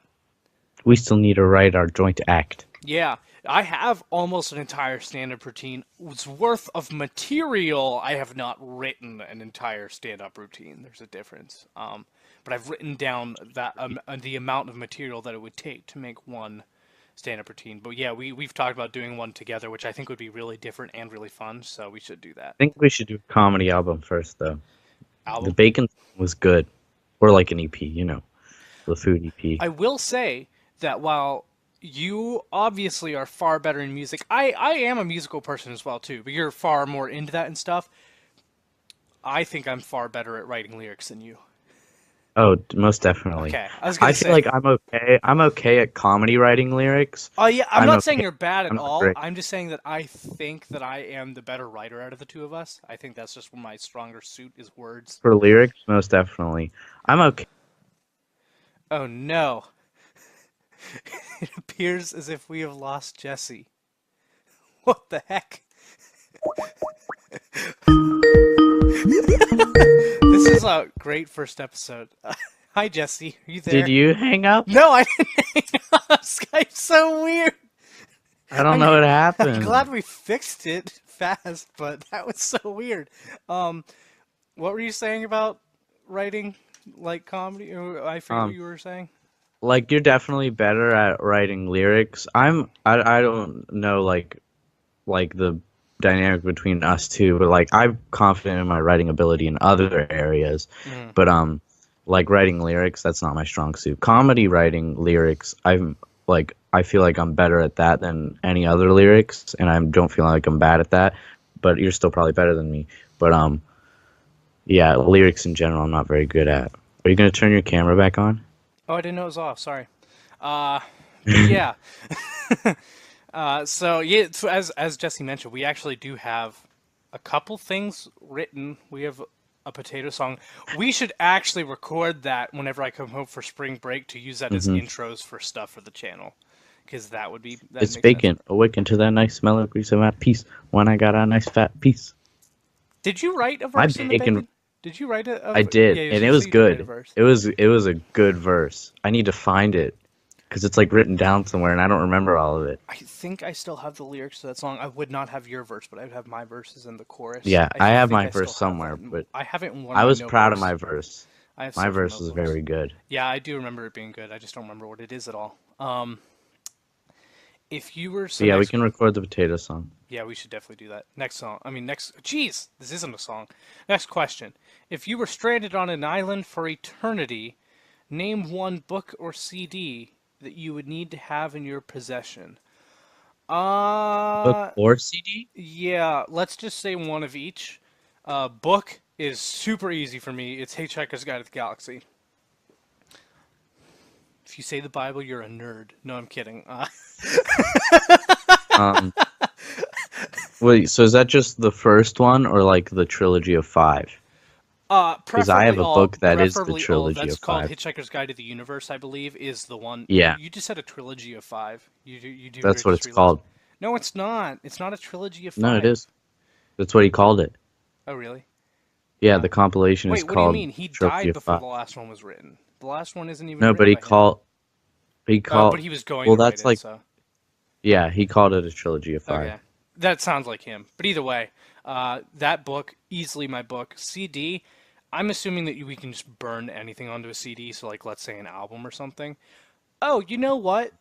B: We still need to write our joint act.
A: Yeah, I have almost an entire stand-up routine worth of material. I have not written an entire stand-up routine. There's a difference. But I've written down that the amount of material that it would take to make one stand-up routine. But yeah, we've talked about doing one together, which I think would be really different and really fun. So we should do that
B: I think we should do a comedy album first, though. The
A: album.
B: Bacon was good. or like an EP, the food EP.
A: I will say that while you obviously are far better in music, I am a musical person as well too, but you're far more into that and stuff. I think I'm far better at writing lyrics than you.
B: Oh, most definitely.
A: Okay, I was
B: I
A: gonna
B: feel
A: say.
B: like I'm okay. I'm okay at comedy writing lyrics.
A: Oh yeah, I'm
B: I'm
A: not saying
B: okay.
A: you're bad at
B: I'm not
A: all.
B: great
A: I'm just saying that I think that I am the better writer out of the two of us. I think that's just my stronger suit is words.
B: for lyrics. Most definitely. I'm okay.
A: Oh no. It appears as if we have lost Jesse. What the heck? This is a great first episode. Hi Jesse, are you
B: Did
A: there?
B: you hang up?
A: No, I didn't hang up. Skype's so weird.
B: I don't
A: I'm,
B: know what
A: I'm glad
B: happened.
A: we fixed it fast, but that was so weird. Um, what were you saying about writing like comedy? I forget what
B: Um,
A: you were saying.
B: like you're definitely better at writing lyrics. I don't know like the dynamic between us two, but like I'm confident in my writing ability in other areas.
A: Mm.
B: But like writing lyrics, that's not my strong suit. Comedy writing lyrics, I feel like I'm better at that than any other lyrics, and I don't feel like I'm bad at that. But you're still probably better than me. But yeah, lyrics in general, I'm not very good at. Are you gonna turn your camera back on?
A: Oh, I didn't know it was off. Sorry. Uh, but yeah. So yeah, so as Jesse mentioned, we actually do have a couple things written. We have a potato song. We should actually record that whenever I come home for spring break to use that as
B: Hmm.
A: intros for stuff for the channel, because that
B: It's
A: makes sense.
B: bacon. Awaken to that nice smell of grease of my piece. When I got a nice fat piece.
A: Did you write a
B: My
A: verse in the
B: bacon.
A: bacon? Did you write a?
B: I did,
A: Yeah,
B: and it
A: you said
B: was
A: you did write a
B: good.
A: verse.
B: It was a good verse. I need to find it because it's like written down somewhere, and I don't remember all of it.
A: I think I still have the lyrics to that song. I would not have your verse, but I would have my verses and the chorus.
B: Yeah,
A: I
B: I have
A: think
B: my
A: I still
B: verse
A: have that.
B: somewhere, but
A: I have it in one of
B: I
A: my
B: was proud of
A: notebooks.
B: my verse.
A: I have
B: My
A: several
B: verse was
A: notebooks.
B: very good.
A: Yeah, I do remember it being good. I just don't remember what it is at all. If you were
B: But
A: so
B: yeah, we
A: next,
B: can record the potato song.
A: yeah, we should definitely do that. Next song. I mean, next. Jeez, this isn't a song. Next question. If you were stranded on an island for eternity, name one book or CD that you would need to have in your possession.
B: Book
A: Uh,
B: or CD?
A: yeah, let's just say one of each. Book is super easy for me. It's Hitchhiker's Guide to the Galaxy. If you say the Bible, you're a nerd. No, I'm kidding.
B: Um, wait, so is that just the first one or like the trilogy of five? Because I have
A: Preferably
B: a
A: all.
B: book that is the
A: Preferably all.
B: trilogy
A: That's
B: of
A: called
B: five.
A: Hitchhiker's Guide to the Universe, I believe, is the one.
B: Yeah,
A: You just said a trilogy of five.
B: that's what
A: Just
B: it's
A: realized.
B: called.
A: No, it's not. It's not a trilogy of
B: No, it
A: five.
B: is. That's what he called it.
A: Oh, really?
B: Yeah, the compilation is
A: Wait, what do you
B: called
A: mean? He
B: Trilogy
A: died
B: of
A: before
B: Five.
A: the last one was written. The last one isn't even
B: No, but
A: written by him.
B: he
A: Oh, but
B: called.
A: he was going
B: Well,
A: to write
B: that's
A: it,
B: like
A: so.
B: yeah, he called it a trilogy of five.
A: Okay. That sounds like him. But either way, that book, easily my book. CD, I'm assuming that we can just burn anything onto a CD, so like let's say an album or something. Oh, you know what?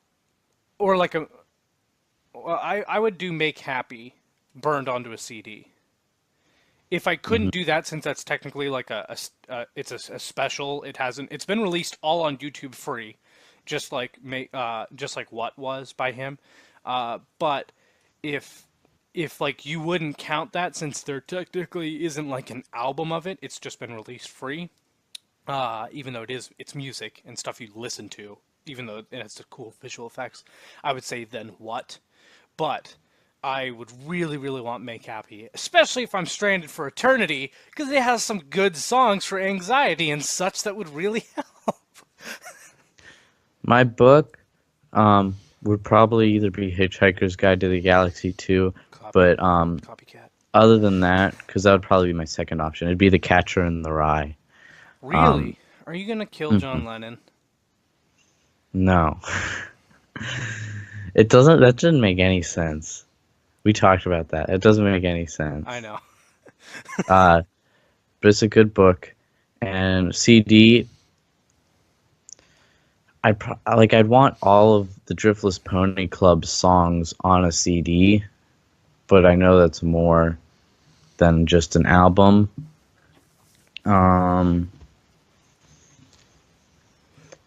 A: Or like a well, I would do Make Happy burned onto a CD. If I
B: Hmm.
A: couldn't do that, since that's technically like it's a special. It's been released all on YouTube free, just like What was by him. But if like you wouldn't count that since there technically isn't like an album of it, it's just been released free. Even though it's music and stuff you listen to, even though it has the cool visual effects, I would say then What. But I would really, really want Make Happy, especially if I'm stranded for eternity, because it has some good songs for anxiety and such that would really help.
B: My book, would probably either be Hitchhiker's Guide to the Galaxy 2,
A: Copy,
B: but
A: copycat.
B: other than that, because that would probably be my second option, it'd be The Catcher in the Rye. Um,
A: Really? Are you gonna kill
B: mhm.
A: John Lennon?
B: No, it doesn't. That doesn't make any sense. We talked about that. It doesn't make any
A: I
B: sense.
A: know.
B: Uh, but it's a good book, and CD. I'd want all of the Driftless Pony Club songs on a CD, but I know that's more than just an album. Um,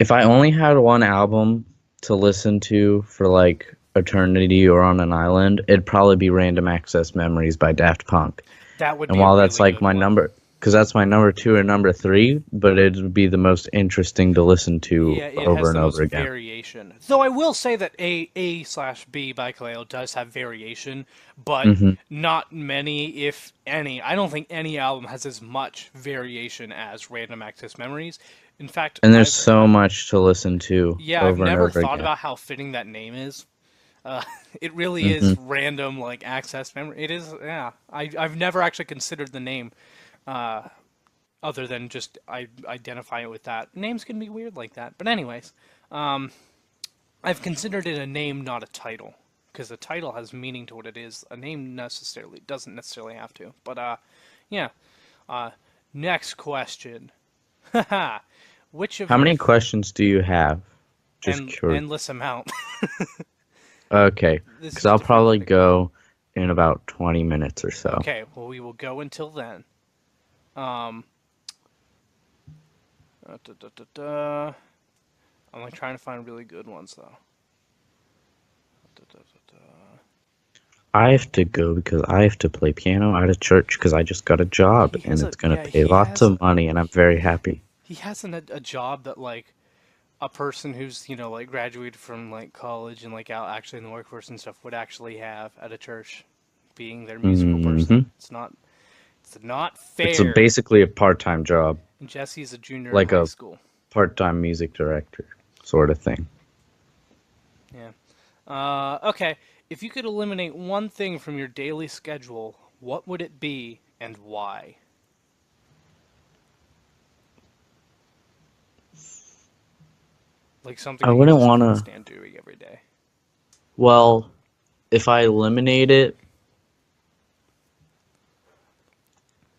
B: If I only had one album to listen to for like eternity or on an island, it'd probably be Random Access Memories by Daft Punk.
A: That would
B: And
A: be a
B: while that's
A: really
B: like
A: good
B: my
A: one.
B: number, because that's my number two or number three, but it would be the most interesting to listen to
A: Yeah, it
B: over
A: has
B: and
A: the most
B: over again.
A: variation. Though I will say that A/B by Kaleo does have variation, but
B: Hmm.
A: not many, if any. I don't think any album has as much variation as Random Access Memories. In fact,
B: And there's so much to listen to
A: I've
B: over and
A: never
B: over
A: thought
B: again.
A: about how fitting that name is. Uh, it really
B: Hmm.
A: is random, like access memory. It is, yeah. I've never actually considered the name, uh, other than just I identify it with that. Names can be weird like that. But anyways, I've considered it a name, not a title, because a title has meaning to what it is. A name necessarily doesn't necessarily have to. But yeah. Uh, Next question. Haha. Which of
B: How
A: your
B: many questions do you have? Just curious.
A: endless amount.
B: Okay,
A: This
B: because
A: is
B: I'll
A: the free
B: probably
A: floating point.
B: go in about 20 minutes or so.
A: Okay, well we will go until then. Um, da, da, da, da. I'm like trying to find really good ones though. Da, da, da, da.
B: I have to go because I have to play piano at a church because I just got a job
A: He
B: and
A: has a
B: it's going to
A: yeah.
B: pay lots of money and I'm very happy.
A: He has a job that like a person who's like graduated from like college and like out actually in the workforce and stuff would actually have at a church, being their musical person.
B: Hmm.
A: It's not
B: It's a,
A: fair.
B: basically a part-time job,
A: And Jesse's a junior in
B: like
A: high
B: a
A: school.
B: part-time music director sort of thing.
A: Yeah. Okay. If you could eliminate one thing from your daily schedule, what would it be and why? Like something
B: I
A: that you
B: wouldn't
A: just
B: want
A: can't
B: to,
A: stand doing every day.
B: well, if I eliminate it,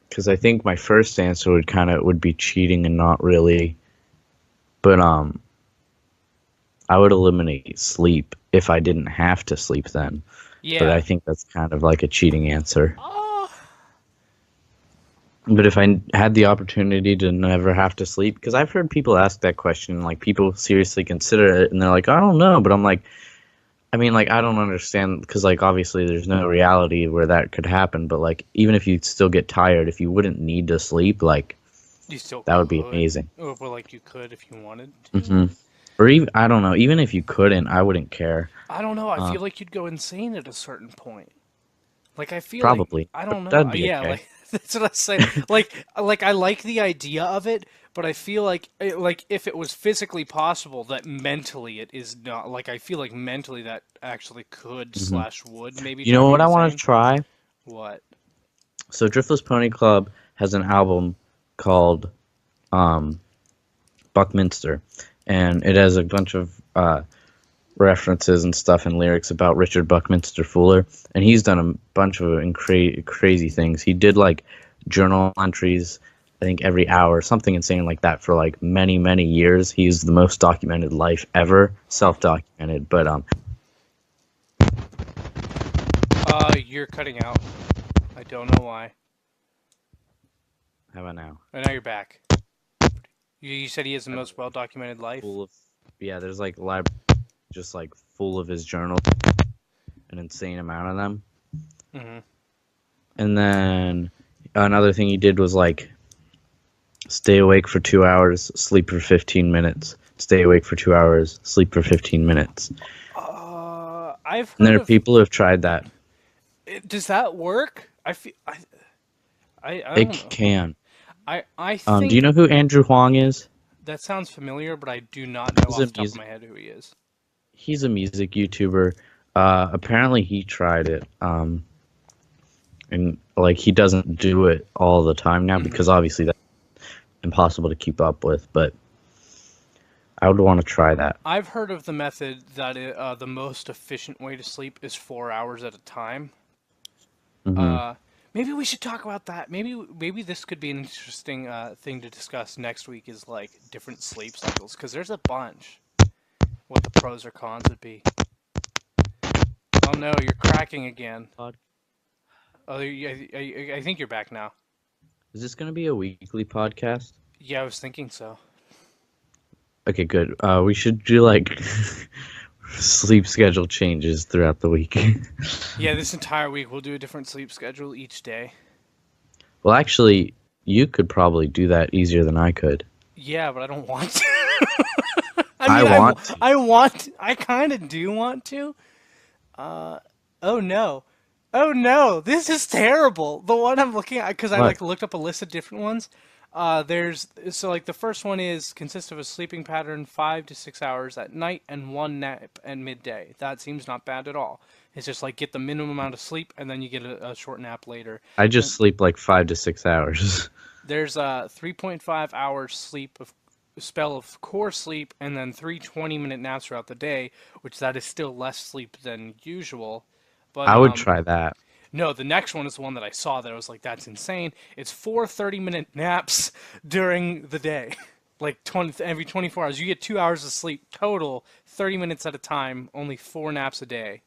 B: because I think my first answer would be cheating and not really, but I would eliminate sleep if I didn't have to sleep then. But I
A: Yeah.
B: think that's kind of like a cheating answer.
A: Oh,
B: But if I had the opportunity to never have to sleep, because I've heard people ask that question, like people seriously consider it, and they're like, I don't know. But I'm like, I mean, like, I don't understand, because like obviously there's no reality where that could happen. But like, even if you still get tired, if you wouldn't need to sleep, like
A: you still
B: that would be
A: could.
B: amazing.
A: Or well, like you could if you wanted
B: Hmm.
A: to.
B: Or even I don't know, even if you couldn't, I wouldn't care.
A: I don't know. I
B: Uh,
A: feel like you'd go insane at a certain point. Like I feel like
B: Probably,
A: I
B: but
A: don't know.
B: that'd be
A: Yeah,
B: okay.
A: like that's what I say. Like I like the idea of it, but I feel like like if it was physically possible, that mentally it is not. Like I feel like mentally that actually could
B: Hmm.
A: slash would maybe
B: You
A: drive
B: know
A: me
B: what I want to
A: insane.
B: try?
A: What?
B: So Driftless Pony Club has an album called um, Buckminster, and it has a bunch of references and stuff and lyrics about Richard Buckminster Fuller, and he's done a bunch of crazy things. He did like journal entries, I think every hour, something insane like that for like many years. He's the most documented life ever,
A: Huh?
B: self-documented. But
A: You're cutting out. I don't know why.
B: how about now?
A: And now you're back. You said he has the
B: I've
A: most well documented life.
B: full of Yeah, there's like just like full of his journals, an insane amount of them.
A: Hmm.
B: And then another thing he did was like stay awake for 2 hours, sleep for 15 minutes. Stay awake for 2 hours, sleep for 15 minutes.
A: I've
B: And
A: heard
B: there are
A: of.
B: people who have tried that.
A: Does that work? I feel. I
B: It
A: don't know.
B: can.
A: I
B: Do you
A: think
B: know who Andrew Huang is?
A: that sounds familiar, but I do not know
B: He's
A: off
B: a
A: the top of
B: music.
A: my head who he is.
B: He's a music YouTuber. Apparently, he tried it. And like he doesn't do it all the time now
A: Hmm.
B: because obviously that's impossible to keep up with. But I would want to try that.
A: I've heard of the method that the most efficient way to sleep is 4 hours at a time.
B: Hmm.
A: Uh, Maybe we should talk about that. Maybe this could be an interesting thing to discuss next week. Is like different sleep cycles because there's a bunch. What the pros or cons would be. Oh no, you're cracking again.
B: Pod.
A: Oh, I think you're back now.
B: Is this going to be a weekly podcast?
A: Yeah, I was thinking so.
B: Okay, good. We should do like sleep schedule changes throughout the week.
A: Yeah, this entire week we'll do a different sleep schedule each day.
B: Well, actually, you could probably do that easier than I could.
A: Yeah, but I don't want to. I
B: I
A: mean,
B: want to.
A: I kind of do want to. Oh no. Oh no, this is terrible. The one I'm looking at, because I
B: What?
A: like looked up a list of different ones. There's so like the first one is consists of a sleeping pattern 5 to 6 hours at night and one nap at midday. That seems not bad at all. It's just like get the minimum amount of sleep and then you get a short nap later.
B: I
A: And
B: just sleep like 5 to 6 hours.
A: there's a 3.5 hours sleep of spell of core sleep and then three 20-minute naps throughout the day, which that is still less sleep than usual. But
B: I would try that.
A: no, the next one is the one that I saw that I was like, that's insane. It's four 30-minute naps during the day. Like 20, every 24 hours. You get 2 hours of sleep total, 30 minutes at a time, only four naps a day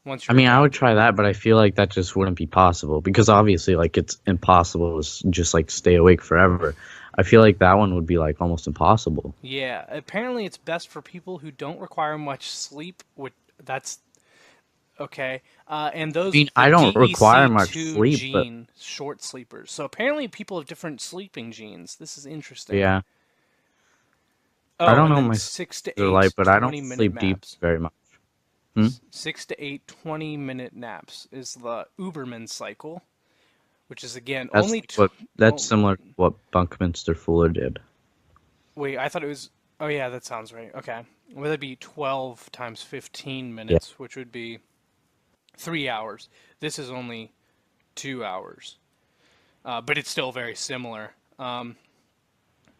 A: once
B: I
A: you're
B: mean, I would
A: done.
B: try that, but I feel like that just wouldn't be possible because obviously, like, it's impossible to just like stay awake forever. I feel like that one would be like almost impossible.
A: Yeah, apparently it's best for people who don't require much sleep, which that's okay. And
B: I
A: those
B: mean,
A: with the
B: I don't require much
A: DEC2
B: sleep, but
A: gene, short sleepers. So apparently people have different sleeping genes. This is interesting.
B: yeah, I
A: Oh,
B: don't
A: and
B: know
A: then
B: my
A: six to
B: are
A: eight
B: like, but I don't
A: 20-minute
B: sleep deep
A: naps.
B: very much. Hmm?
A: 6 to 8 20-minute naps is the Uberman cycle, which is again
B: That's
A: only.
B: like what that's
A: Oh,
B: similar to what Buckminster Fuller did.
A: wait, I thought it was. Oh yeah, that sounds right. Okay, well that'd be 12 times 15
B: Yeah.
A: minutes, which would be 3 hours. This is only 2 hours, but it's still very similar.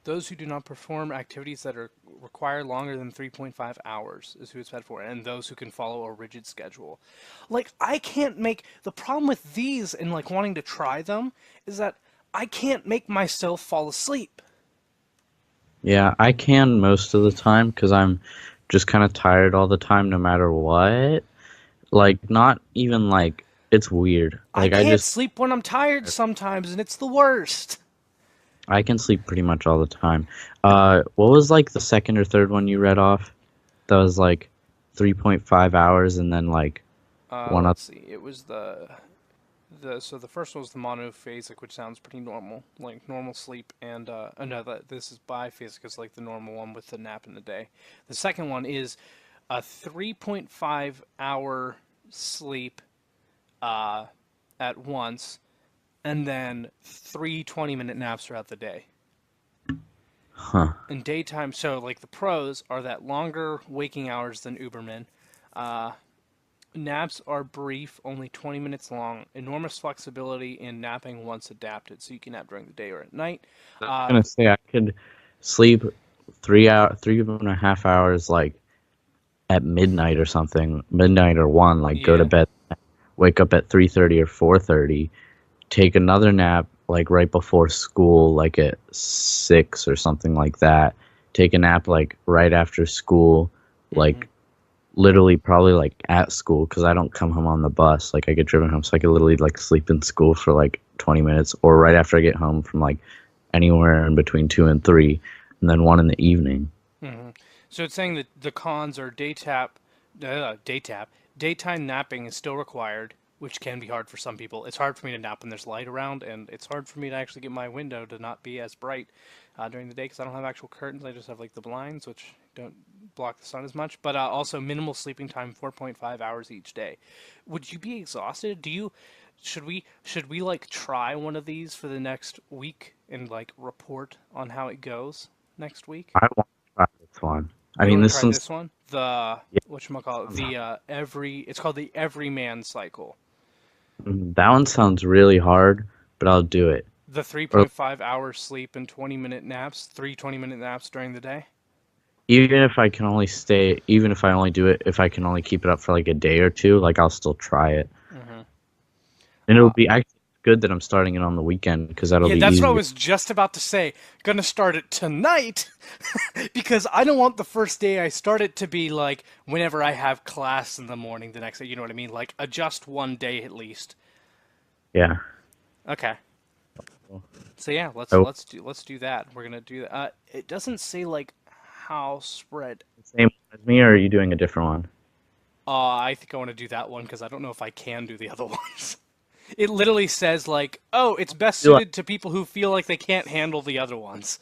A: Those who do not perform activities that are require longer than 3.5 hours is who it's fed for, and those who can follow a rigid schedule. Like, I can't make the problem with these and like wanting to try them is that I can't make myself fall asleep.
B: Yeah, I can most of the time because I'm just kind of tired all the time, no matter what. Like, not even like it's weird.
A: I
B: Like, I
A: can't
B: just
A: sleep when I'm tired sometimes, and it's the worst.
B: I can sleep pretty much all the time. What was like the second or third one you read off? That was like 3.5 hours, and then like one other.
A: Let's see. It was the first one was the monophasic, which sounds pretty normal, like normal sleep, and no, this is biphasic, is like the normal one with the nap in the day. The second one is a 3.5 hour sleep uh, at once, and then three 20-minute naps throughout the day.
B: Huh.
A: In daytime, so like the pros are that longer waking hours than Uberman. Uh, Naps are brief, only 20 minutes long. Enormous flexibility in napping once adapted, so you can nap during the day or at night.
B: I was
A: Uh,
B: gonna say I could sleep 3 hour, 3.5 hours, like at midnight or something, midnight or one. Like go to
A: yeah.
B: bed, wake up at 3:30 or 4:30, take another nap like right before school, like at 6 or something like that. Take a nap like right after school,
A: Hmm.
B: like literally probably like at school because I don't come home on the bus. Like I get driven home, so I could literally like sleep in school for like 20 minutes, or right after I get home from like anywhere in between 2 and 3, and then one in the evening.
A: Hmm. So it's saying that the cons are day tap, daytime napping is still required, which can be hard for some people. It's hard for me to nap when there's light around, and it's hard for me to actually get my window to not be as bright during the day because I don't have actual curtains. I just have like the blinds, which don't block the sun as much. But also minimal sleeping time, 4.5 hours each day. Would you be exhausted? Should we like try one of these for the next week and like report on how it goes next week?
B: I want to try this one. I
A: You
B: mean,
A: want to
B: this
A: try
B: one's
A: this one? The
B: yeah,
A: whatchamacallit?
B: sounds-
A: The it's called the everyman cycle.
B: that one sounds really hard, but I'll do it.
A: The
B: Or
A: 3.5 hours sleep and 20-minute naps, three 20-minute naps during the day.
B: even if I can only stay, even if I only do it, if I can only keep it up for like a day or two, like I'll still try it.
A: Hmm.
B: And it'll
A: Uh,
B: be actually good that I'm starting it on the weekend because that'll
A: yeah,
B: be
A: that's what I
B: easier.
A: was just about to say. Gonna start it tonight because I don't want the first day I start it to be like whenever I have class in the morning the next day. You know what I mean? Like adjust one day at least.
B: Yeah.
A: Okay. So yeah, let's
B: Oh,
A: let's do that. We're gonna do that. It doesn't say like how spread.
B: Same as me, or are you doing a different one?
A: I think I want to do that one because I don't know if I can do the other ones. It literally says like, oh, it's best
B: Do like
A: suited to people who feel like they can't handle the other ones.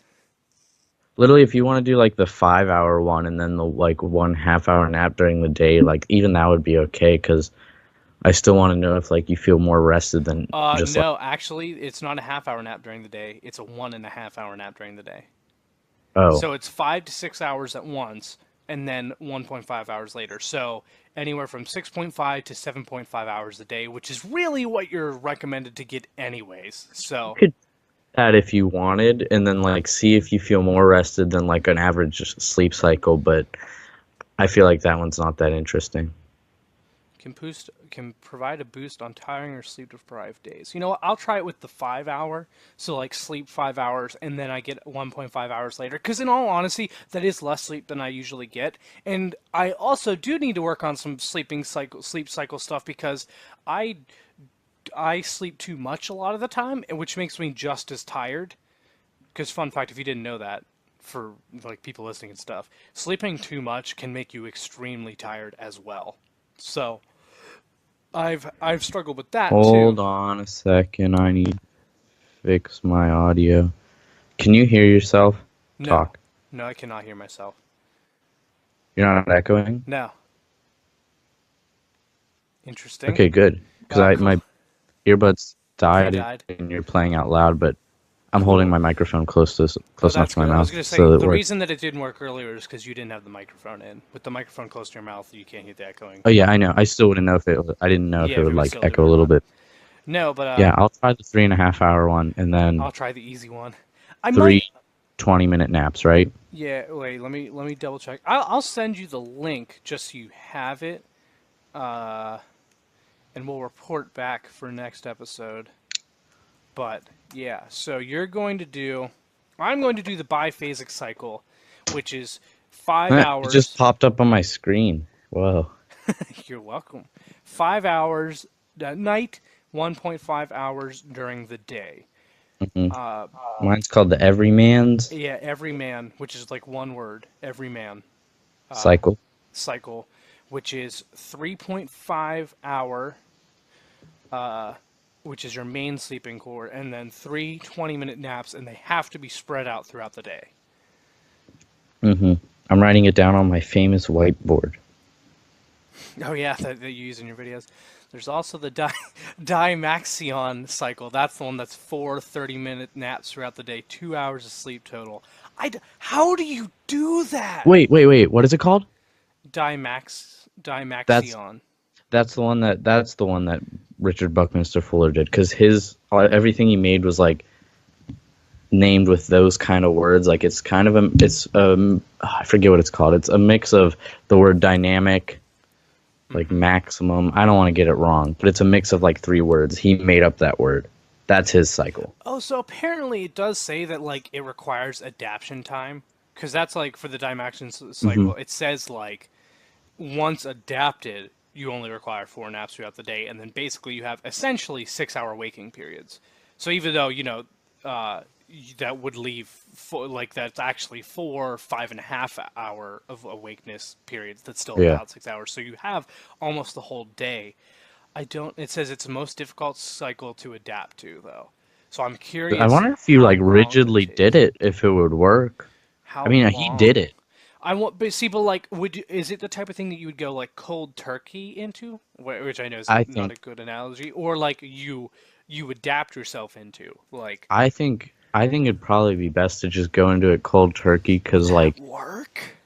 B: literally, if you want to do like the 5 hour one and then the like 1.5 hour nap during the day, like even that would be okay because I still want to know if like you feel more rested than just like
A: No, actually, it's not a half-hour nap during the day. It's a 1.5-hour nap during the day.
B: oh
A: So it's 5 to 6 hours at once, and then 1.5 hours later. So anywhere from 6.5 to 7.5 hours a day, which is really what you're recommended to get anyways.
B: you
A: So
B: could do that if you wanted, and then like see if you feel more rested than like an average sleep cycle. But I feel like that one's not that interesting.
A: can provide a boost on tiring or sleep deprived days. You know what? I'll try it with the 5 hour. So like sleep 5 hours and then I get 1.5 hours later. Because in all honesty, that is less sleep than I usually get. And I also do need to work on some sleep cycle stuff because I I sleep too much a lot of the time, which makes me just as tired. Because fun fact, if you didn't know that, for like people listening and stuff, sleeping too much can make you extremely tired as well. So I've struggled with that too.
B: Hold on a second. I need to fix my audio. Can you hear yourself
A: No,
B: talk?
A: no, I cannot hear myself.
B: You're not echoing?
A: No, interesting.
B: Okay, good. Because
A: Cool.
B: my earbuds
A: They
B: died
A: died.
B: and you're playing out loud, but I'm holding
A: Cool.
B: my microphone
A: Oh,
B: close enough
A: that's
B: to my
A: good. I was
B: mouth
A: gonna say
B: so that it
A: the
B: works.
A: reason that it didn't work earlier is because you didn't have the microphone in. With the microphone close to your mouth, you can't hear the echoing.
B: Oh yeah, I know. I still wouldn't know if I didn't know if
A: Yeah,
B: it
A: if
B: would
A: it was
B: like
A: still doing
B: echo
A: it
B: a
A: or
B: little
A: not.
B: bit.
A: No, but
B: Yeah, I'll try the 3.5 hour one and then
A: I'll try the easy one. I
B: three
A: might.
B: 20-minute naps, right?
A: Yeah, wait. Let me double check. I'll send you the link just so you have it, uh, and we'll report back for next episode. But yeah, so you're going to do. I'm going to do the biphasic cycle, which is five
B: It just
A: hours.
B: popped up on my screen. Whoa.
A: You're welcome. 5 hours at night, 1.5 hours during the day.
B: hmm
A: Uh,
B: Mine's called the Everyman's
A: yeah, every man, which is like one word, every man
B: cycle.
A: cycle, which is 3.5 hour, uh, which is your main sleeping core, and then three 20-minute naps, and they have to be spread out throughout the day.
B: hmm I'm writing it down on my famous whiteboard.
A: Oh yeah, that you use in your videos. There's also the Dimaxion cycle. That's the one that's four 30-minute naps throughout the day, 2 hours of sleep total. How do you do that?
B: Wait. What is it called? That's
A: Dimaxion.
B: that's the one that Richard Buckminster Fuller did because his everything he made was like named with those kind of words. Like it's kind of I forget what it's called. It's a mix of the word dynamic, like maximum. I don't want to get it wrong, but it's a mix of like three words. He made up that word. That's his cycle.
A: Oh, so apparently it does say that like it requires adaptation time because that's like for the
B: hmm
A: cycle. It says like once adapted, you only require four naps throughout the day, and then basically you have essentially 6 hour waking periods. So even though uh, that would leave like that's actually 5.5 hour of awakeness periods. That's still
B: Yeah.
A: about 6 hours. So you have almost the whole day. I don't. It says it's the most difficult cycle to adapt to, though. So I'm
B: I
A: curious
B: wonder if you
A: how
B: like
A: long it would
B: rigidly did
A: take.
B: it, if it would work. I
A: How
B: mean, he did
A: long?
B: it.
A: I want, but see, but like, is it the type of thing that you would go like cold turkey into, which I know is
B: I
A: not a
B: think.
A: good analogy, or like you adapt yourself into, like,
B: I think it'd probably be best to just go into it cold turkey
A: would
B: because
A: that
B: like
A: work?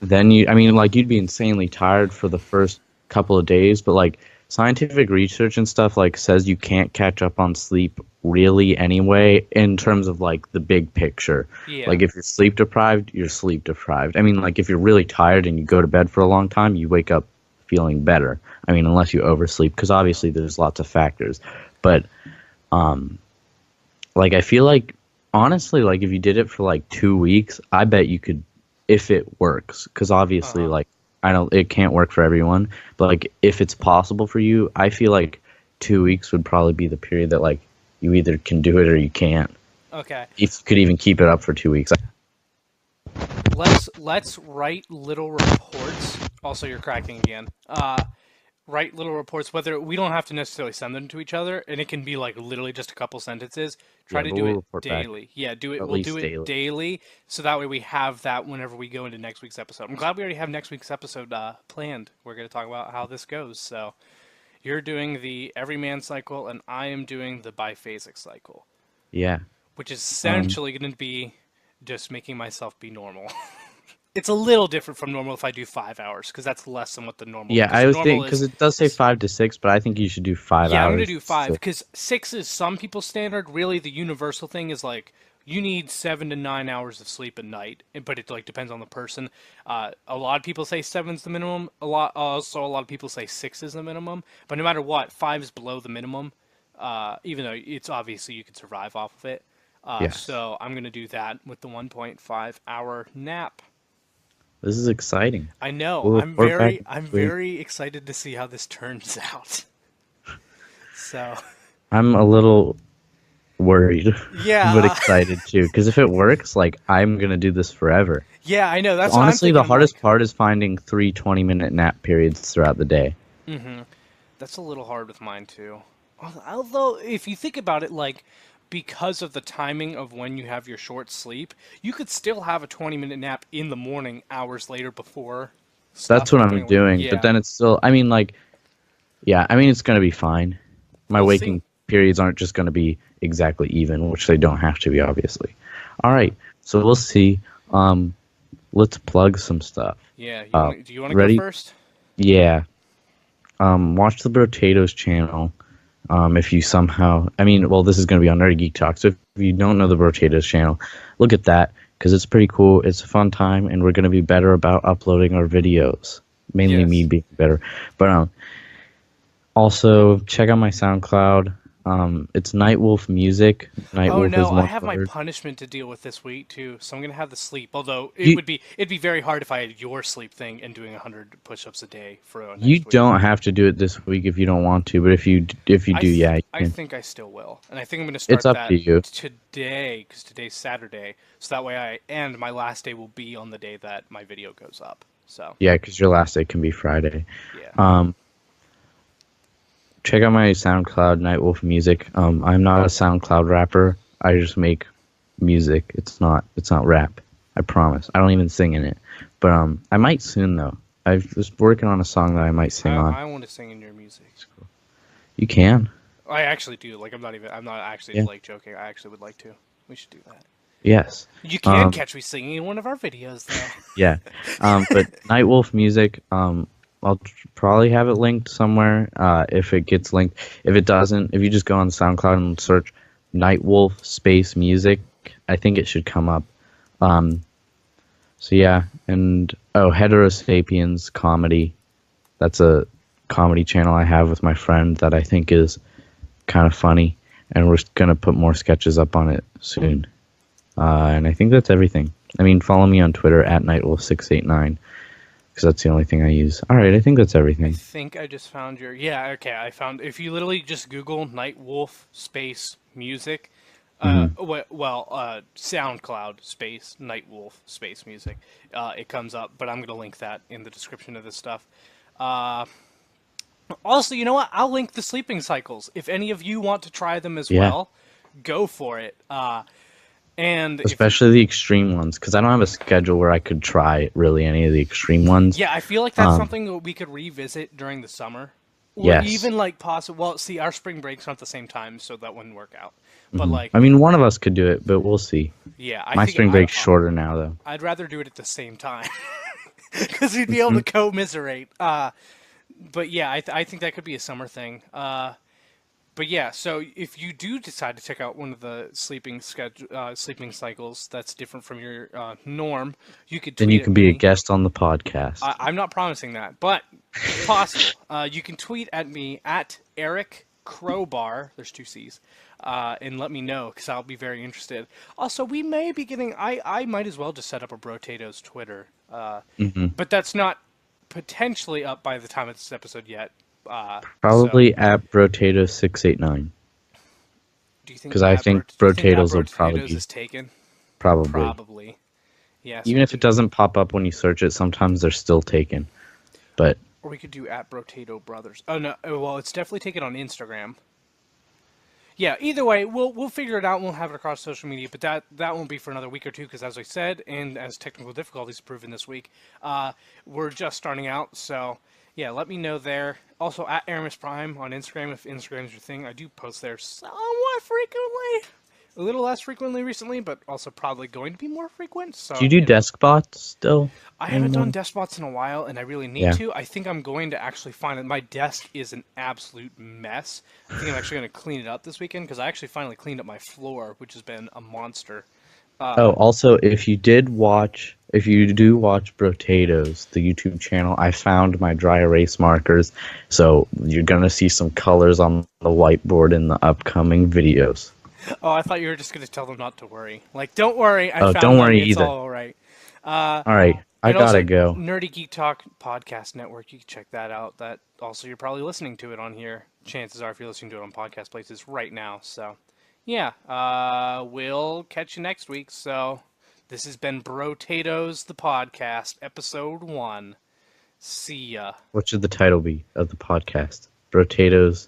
B: then I mean, like you'd be insanely tired for the first couple of days, but like scientific research and stuff like says you can't catch up on sleep really anyway in terms of like the big picture.
A: Yeah.
B: Like if you're sleep deprived, you're sleep deprived. I mean, like if you're really tired and you go to bed for a long time, you wake up feeling better. I mean, unless you oversleep, because obviously there's lots of factors. But like I feel like honestly, like if you did it for like 2 weeks, I bet you could, if it works. Because
A: Uh
B: obviously,
A: huh.
B: like I know it can't work for everyone, but like if it's possible for you, I feel like 2 weeks would probably be the period that like you either can do it or you can't.
A: Okay.
B: If you could even keep it up for 2 weeks.
A: let's write little reports. Also, you're cracking again. Write little reports. Whether we don't have to necessarily send them to each other, and it can be like literally just a couple sentences. Try
B: Yeah,
A: to
B: but
A: do
B: we'll
A: it
B: report back
A: daily. Yeah, do it.
B: at
A: We'll do
B: least
A: it
B: daily.
A: daily, so that way we have that whenever we go into next week's episode. I'm glad we already have next week's episode planned. We're going to talk about how this goes. So you're doing the everyman cycle, and I am doing the biphasic cycle,
B: Yeah.
A: which is
B: Um.
A: essentially going to be just making myself be normal. It's a little different from normal if I do 5 hours because that's less than what the normal
B: Yeah,
A: because
B: I
A: the
B: was
A: normal
B: thinking because
A: is
B: it does say 5 to 6, but I think you should do five
A: yeah, I'm gonna
B: hours.
A: do five
B: So,
A: because six is some people's standard. Really, the universal thing is like you need 7 to 9 hours of sleep a night, but it like depends on the person. A lot of people say seven's the minimum. A lot of people say six is the minimum. But no matter what, five is below the minimum. Even though it's obviously you can survive off of it.
B: yes,
A: So I'm gonna do that with the 1.5 hour nap.
B: this is exciting.
A: I know.
B: We'll report back
A: I'm
B: next week.
A: very excited to see how this turns out. So.
B: I'm a little worried, but
A: Yeah,
B: excited too. Because if it works, like I'm gonna do this forever.
A: yeah, I know. That's what I'm
B: Honestly,
A: thinking.
B: the
A: I'm like,
B: hardest part is finding 3 20-minute nap periods throughout the day.
A: that's a little hard with mine too. Although, if you think about it, like, because of the timing of when you have your short sleep, you could still have a 20-minute nap in the morning, hours later before
B: That's
A: stuff,
B: what I'm
A: depending on what,
B: doing. But
A: yeah.
B: then it's still, I mean, like, yeah, I mean, it's gonna be fine. My
A: We'll see.
B: waking periods aren't just gonna be exactly even, which they don't have to be, obviously. All right, so we'll see. Um, let's plug some stuff.
A: Yeah,
B: Uh,
A: do you want to go
B: ready?
A: first?
B: Yeah. Watch the Brotato's channel. If you somehow, I mean, well, this is going to be on Nerdy Geek Talk. So if you don't know the Brotato's channel, look at that because it's pretty cool. It's a fun time, and we're going to be better about uploading our videos. Mainly me
A: Yes.
B: being better, but also check out my SoundCloud. It's Nightwolf Music.
A: Oh
B: Nightwolf is
A: no, I
B: one
A: have my
B: word.
A: punishment to deal with this week too, so I'm gonna have the sleep. Although
B: You
A: it'd be very hard if I had your sleep thing and doing 100 push-ups a day for
B: you
A: next week.
B: don't have to do it this week if you don't want to, but if you do, yeah, you
A: I
B: can.
A: think I still will, and I think I'm gonna
B: It's
A: start
B: up to
A: that
B: you.
A: today because today's Saturday, so that way my last day will be on the day that my video goes up. So
B: Yeah, because your last day can be Friday.
A: yeah,
B: Um, Check out my SoundCloud, Nightwolf Music. I'm not a SoundCloud rapper. I just make music. It's not rap. I promise. I don't even sing in it. But I might soon though. I was working on a song that I might sing on.
A: I want to sing in your music.
B: You can.
A: I actually do. Like I'm not actually
B: Yeah.
A: like joking. I actually would like to. We should do that.
B: Yes.
A: You can
B: Um,
A: catch me singing in one of our videos though.
B: yeah. But Nightwolf Music. I'll probably have it linked somewhere. If it gets linked. If it doesn't, if you just go on SoundCloud and search Nightwolf space music, I think it should come up. So yeah, and Heterosapiens Comedy. That's a comedy channel I have with my friend that I think is kind of funny, and we're gonna put more sketches up on it soon. And I think that's everything. I mean, follow me on Twitter at Nightwolf689 because that's the only thing I use. All right, I think that's
A: I
B: everything.
A: think I just found your yeah. Okay, I found if you literally just Google Nightwolf space music.
B: Hmm.
A: SoundCloud space Nightwolf space music. It comes up, but I'm gonna link that in the description of this stuff. Uh, Also, you know what? I'll link the sleeping cycles. If any of you want to try them as
B: Yeah,
A: well, go for it. And if
B: especially the extreme ones because I don't have a schedule where I could try really any of the extreme ones.
A: yeah, I feel like that's
B: Um,
A: something that we could revisit during the summer, or
B: yes.
A: even like possible. Well, see, our spring breaks are at the same time, so that wouldn't work out. But like,
B: I mean, one of us could do it, but we'll see.
A: yeah,
B: My spring break's shorter now, though.
A: I'd rather do it at the same time because we'd be able to commiserate. But yeah, I think that could be a summer thing. But yeah, so if you do decide to check out one of the sleeping cycles that's different from your norm, you could
B: Then you
A: tweet at
B: can be a
A: me.
B: guest on the podcast.
A: I'm not promising that, but it's possible. You can tweet at me at Eric Crowbar. There's two C's, and let me know because I'll be very interested. Also, we may be getting. I might as well just set up a Brotato's Twitter, but that's not potentially up by the time of this episode yet. So,
B: Probably at Brotato689
A: do you think
B: because I think
A: do you think
B: Brotatoes will probably
A: Brotato's
B: be
A: is taken?
B: probably.
A: Probably. Yeah, so
B: Even
A: we'll
B: if
A: do,
B: it doesn't pop up when you search it, sometimes they're still taken. But
A: or we could do at Brotato Brothers. Oh no, well, it's definitely taken on Instagram. Yeah, either way, we'll figure it out and we'll have it across social media, but that won't be for another week or two because, as I said, and as technical difficulties have proven this week, we're just starting out. So yeah, let me know there. Also at Aramis Prime on Instagram if Instagram's your thing. I do post there somewhat frequently, a little less frequently recently, but also probably going to be more frequent.
B: do you
A: So
B: do desk bots still
A: I haven't
B: anymore?
A: done despots in a while, and I really need
B: Yeah.
A: to. I think I'm going to actually find it. My desk is an absolute mess. I think I'm actually going to clean it up this weekend because I actually finally cleaned up my floor, which has been a monster.
B: Oh, also, if you do watch Brotato's, the YouTube channel, I found my dry erase markers, so you're gonna see some colors on the whiteboard in the upcoming videos.
A: Oh, I thought you were just going to tell them not to worry. Like, don't worry, I
B: Oh,
A: found
B: don't
A: them.
B: worry
A: It's
B: either.
A: all right.
B: All right, I
A: And
B: gotta
A: also,
B: go.
A: Nerdy Geek Talk Podcast Network. You can check that out. That also, you're probably listening to it on here. Chances are, if you're listening to it on podcast places right now. So, yeah, we'll catch you next week. So, this has been Brotatoes the podcast, episode 1. See ya.
B: What should the title be of the podcast? Brotato's.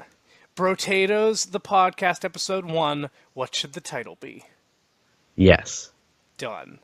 A: Brotatoes the podcast, episode 1. What should the title be?
B: Yes.
A: Done.